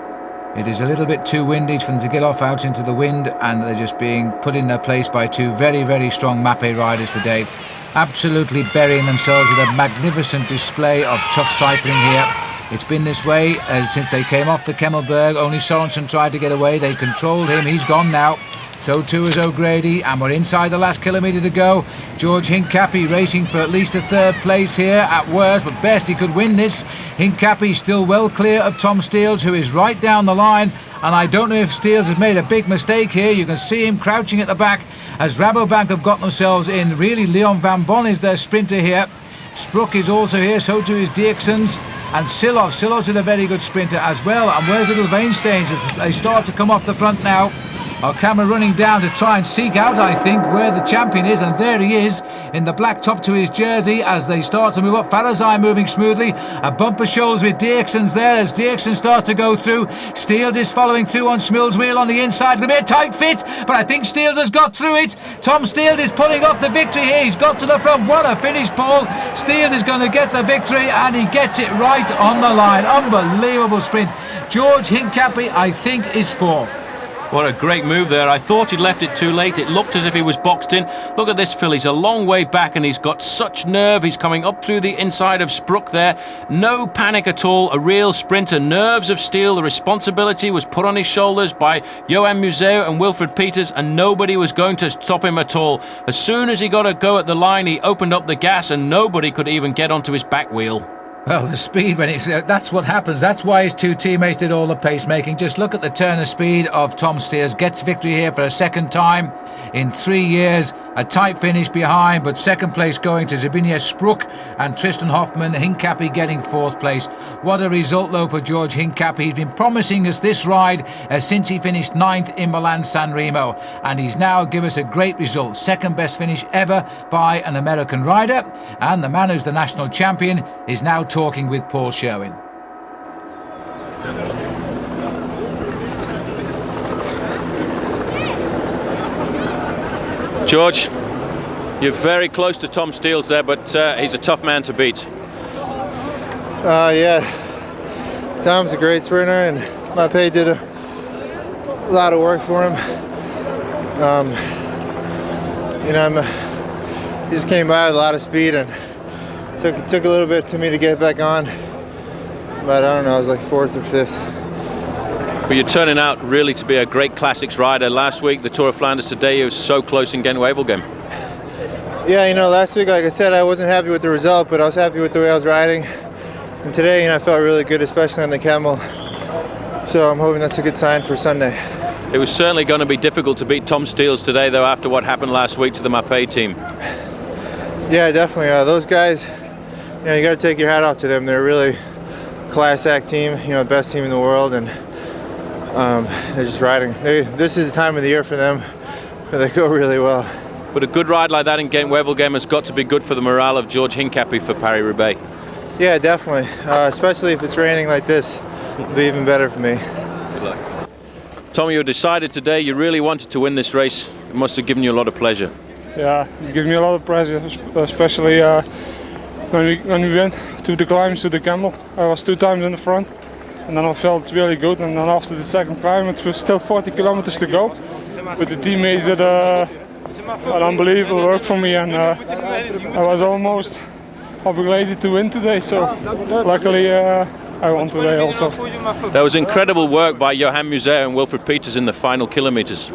Speaker 1: It is a little bit too windy for them to get off out into the wind, and they're just being put in their place by two very, very strong Mapei riders today. Absolutely burying themselves with a magnificent display of tough cycling here. It's been this way since they came off the Kemmelberg. Only Sorensen tried to get away. They controlled him. He's gone now. So too is O'Grady, and we're inside the last kilometre to go. George Hincapie racing for at least a third place here at worst, but best he could win this. Hincapie still well clear of Tom Steels, who is right down the line, and I don't know if Steels has made a big mistake here. You can see him crouching at the back as Rabobank have got themselves in. Really, Leon Van Bon is their sprinter here. Sprook is also here, so too is Dirksens. And Silov's is a very good sprinter as well. And where's little Veinsteins as they start to come off the front now? Our camera running down to try and seek out, I think, where the champion is, and there he is in the black top to his jersey as they start to move up. Farazai moving smoothly, a bumper shoulders with Dirksens there as Dirksen starts to go through. Steels is following through on Schmill's wheel on the inside. It's going to be a tight fit, but I think Steels has got through it. Tom Steels is pulling off the victory here. He's got to the front. What a finish, Paul. Steels is going to get the victory, and he gets it right on the line. Unbelievable sprint. George Hincapie, I think, is fourth.
Speaker 6: What a great move there. I thought he'd left it too late. It looked as if he was boxed in. Look at this, Phil. He's a long way back and he's got such nerve. He's coming up through the inside of Sprook there. No panic at all. A real sprinter. Nerves of steel. The responsibility was put on his shoulders by Johan Museo and Wilfred Peters, and nobody was going to stop him at all. As soon as he got a go at the line, he opened up the gas and nobody could even get onto his back wheel.
Speaker 1: Well, the speed, that's what happens. That's why his two teammates did all the pacemaking. Just look at the turn of speed of Tom Steers. Gets victory here for a second time in 3 years. A tight finish behind, but second place going to Zbigniew Sprook and Tristan Hoffman. Hincapie getting fourth place. What a result, though, for George Hincapie. He's been promising us this ride since he finished 9th in Milan-San Remo, and he's now given us a great result. Second best finish ever by an American rider, and the man who's the national champion is now talking with Paul Sherwin.
Speaker 2: George, you're very close to Tom Steels there, but he's a tough man to beat.
Speaker 4: Yeah, Tom's a great sprinter, and Mapei did a lot of work for him. He just came by with a lot of speed, and took a little bit to me to get back on. But I don't know, I was like 4th or 5th.
Speaker 2: But you're turning out really to be a great classics rider. Last week, the Tour of Flanders, today you were so close in Ghent Wevelgem.
Speaker 4: Yeah, last week, like I said, I wasn't happy with the result, but I was happy with the way I was riding. And today, I felt really good, especially on the camel. So I'm hoping that's a good sign for Sunday.
Speaker 2: It was certainly going to be difficult to beat Tom Steels today, though, after what happened last week to the Mapei team.
Speaker 4: Yeah, definitely. Those guys, you got to take your hat off to them. They're a really class act team, the best team in the world, and they're just riding. This is the time of the year for them where they go really well.
Speaker 2: But a good ride like that in Ghent Wevelgem has got to be good for the morale of George Hincapie for Paris-Roubaix.
Speaker 4: Yeah, definitely. Especially if it's raining like this, it'll be even better for me.
Speaker 2: Good luck. Tom, you decided today you really wanted to win this race. It must have given you a lot of pleasure.
Speaker 9: Yeah, it gave me a lot of pleasure, especially when we went to the climbs to the camel. I was 2 times in the front. And then I felt really good, and then after the second climb it was still 40 kilometers to go. But the teammates did an unbelievable work for me, and I was almost obligated to win today, so luckily I won today also.
Speaker 2: That was incredible work by Johan Museo and Wilfred Peters in the final kilometers.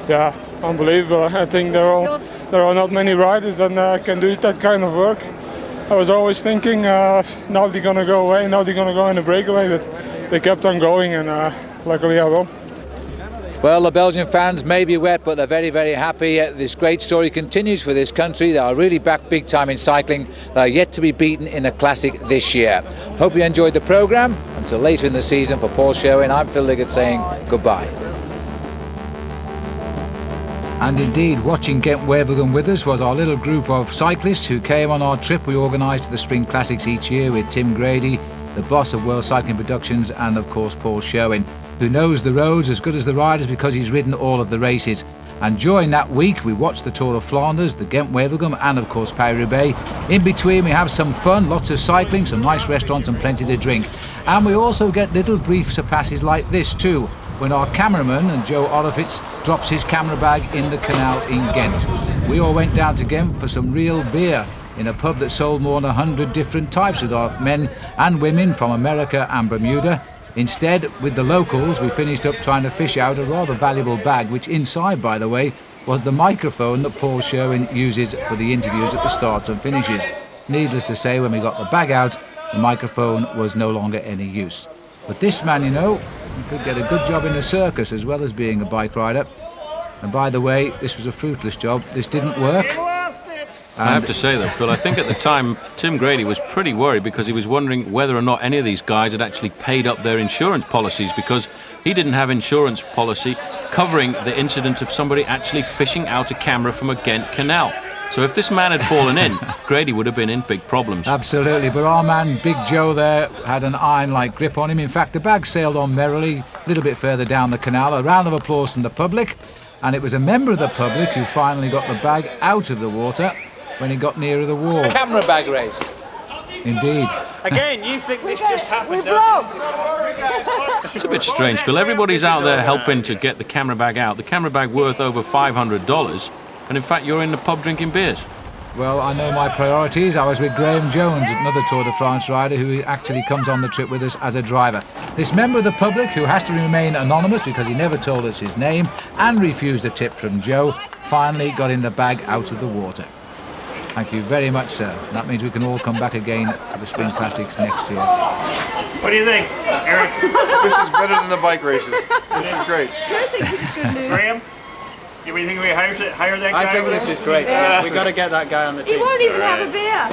Speaker 9: Yeah, unbelievable. I think there are not many riders that can do that kind of work. I was always thinking, now they're going to go away, now they're going to go in a breakaway, but they kept on going, and luckily I won.
Speaker 1: Well, the Belgian fans may be wet, but they're very, very happy. This great story continues for this country. They are really back big time in cycling. They are yet to be beaten in a classic this year. Hope you enjoyed the programme. Until later in the season, for Paul Sherwin, I'm Phil Liggett saying goodbye. And indeed, watching Ghent Wevelgem with us was our little group of cyclists who came on our trip we organised to the Spring Classics each year with Tim Grady, the boss of World Cycling Productions, and of course Paul Sherwin, who knows the roads as good as the riders because he's ridden all of the races. And during that week we watched the Tour of Flanders, the Ghent Wevelgem, and of course Paris-Roubaix. In between we have some fun, lots of cycling, some nice restaurants and plenty to drink. And we also get little brief surpasses like this too, when our cameraman and Joe Orifitz drops his camera bag in the canal in Ghent. We all went down to Ghent for some real beer in a pub that sold more than 100 different types with our men and women from America and Bermuda. Instead, with the locals, we finished up trying to fish out a rather valuable bag, which inside, by the way, was the microphone that Paul Sherwin uses for the interviews at the starts and finishes. Needless to say, when we got the bag out, the microphone was no longer any use. But this man, you know, he could get a good job in a circus as well as being a bike rider. And by the way, this was a fruitless job. This didn't work.
Speaker 6: I have to say though, Phil, I think at the time Tim Grady was pretty worried because he was wondering whether or not any of these guys had actually paid up their insurance policies, because he didn't have insurance policy covering the incident of somebody actually fishing out a camera from a Ghent canal. So if this man had fallen in, Grady would have been in big problems.
Speaker 1: Absolutely, but our man Big Joe there had an iron-like grip on him. In fact, the bag sailed on merrily a little bit further down the canal. A round of applause from the public, and it was a member of the public who finally got the bag out of the water when he got nearer the wall.
Speaker 10: Camera bag race.
Speaker 1: Indeed.
Speaker 10: Again, you think this just happened?
Speaker 6: It's a bit strange, Phil. Everybody's out there helping to get the camera bag out. The camera bag worth over $500, and in fact you're in the pub drinking beers.
Speaker 1: Well, I know my priorities. I was with Graham Jones, another Tour de France rider who actually comes on the trip with us as a driver. This member of the public, who has to remain anonymous because he never told us his name and refused a tip from Joe, finally got in the bag out of the water. Thank you very much, sir. That means we can all come back again to the Spring Classics next year.
Speaker 10: What do you think, Eric?
Speaker 11: This is better than the bike races. This is great.
Speaker 10: Graham? Do you think we hire that guy?
Speaker 12: I think this is great. We've got to get that guy on the team.
Speaker 13: He won't even have a beer.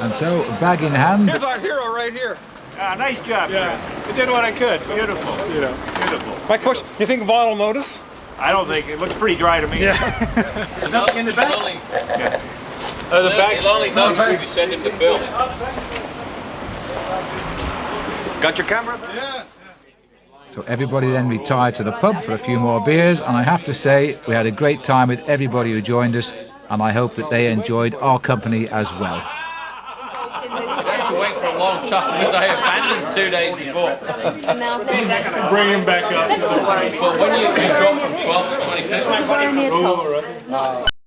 Speaker 1: And so, bag in hand.
Speaker 10: Here's our hero right here. Nice job, Chris. I did what I could. Beautiful. Beautiful.
Speaker 11: My question, you think Vaughn will notice?
Speaker 10: I don't think. It looks pretty dry to me.
Speaker 11: Yeah.
Speaker 10: There's nothing in the bag?
Speaker 2: Yeah.
Speaker 10: The bag.
Speaker 2: He'll only notice if you send him to film.
Speaker 11: Got your camera?
Speaker 10: Yes.
Speaker 1: So everybody then retired to the pub for a few more beers, and I have to say we had a great time with everybody who joined us, and I hope that they enjoyed our company as well.
Speaker 2: I had to wait for a long time because I abandoned 2 days before.
Speaker 10: Bring him back up.
Speaker 2: But when you drop from 12 to 25,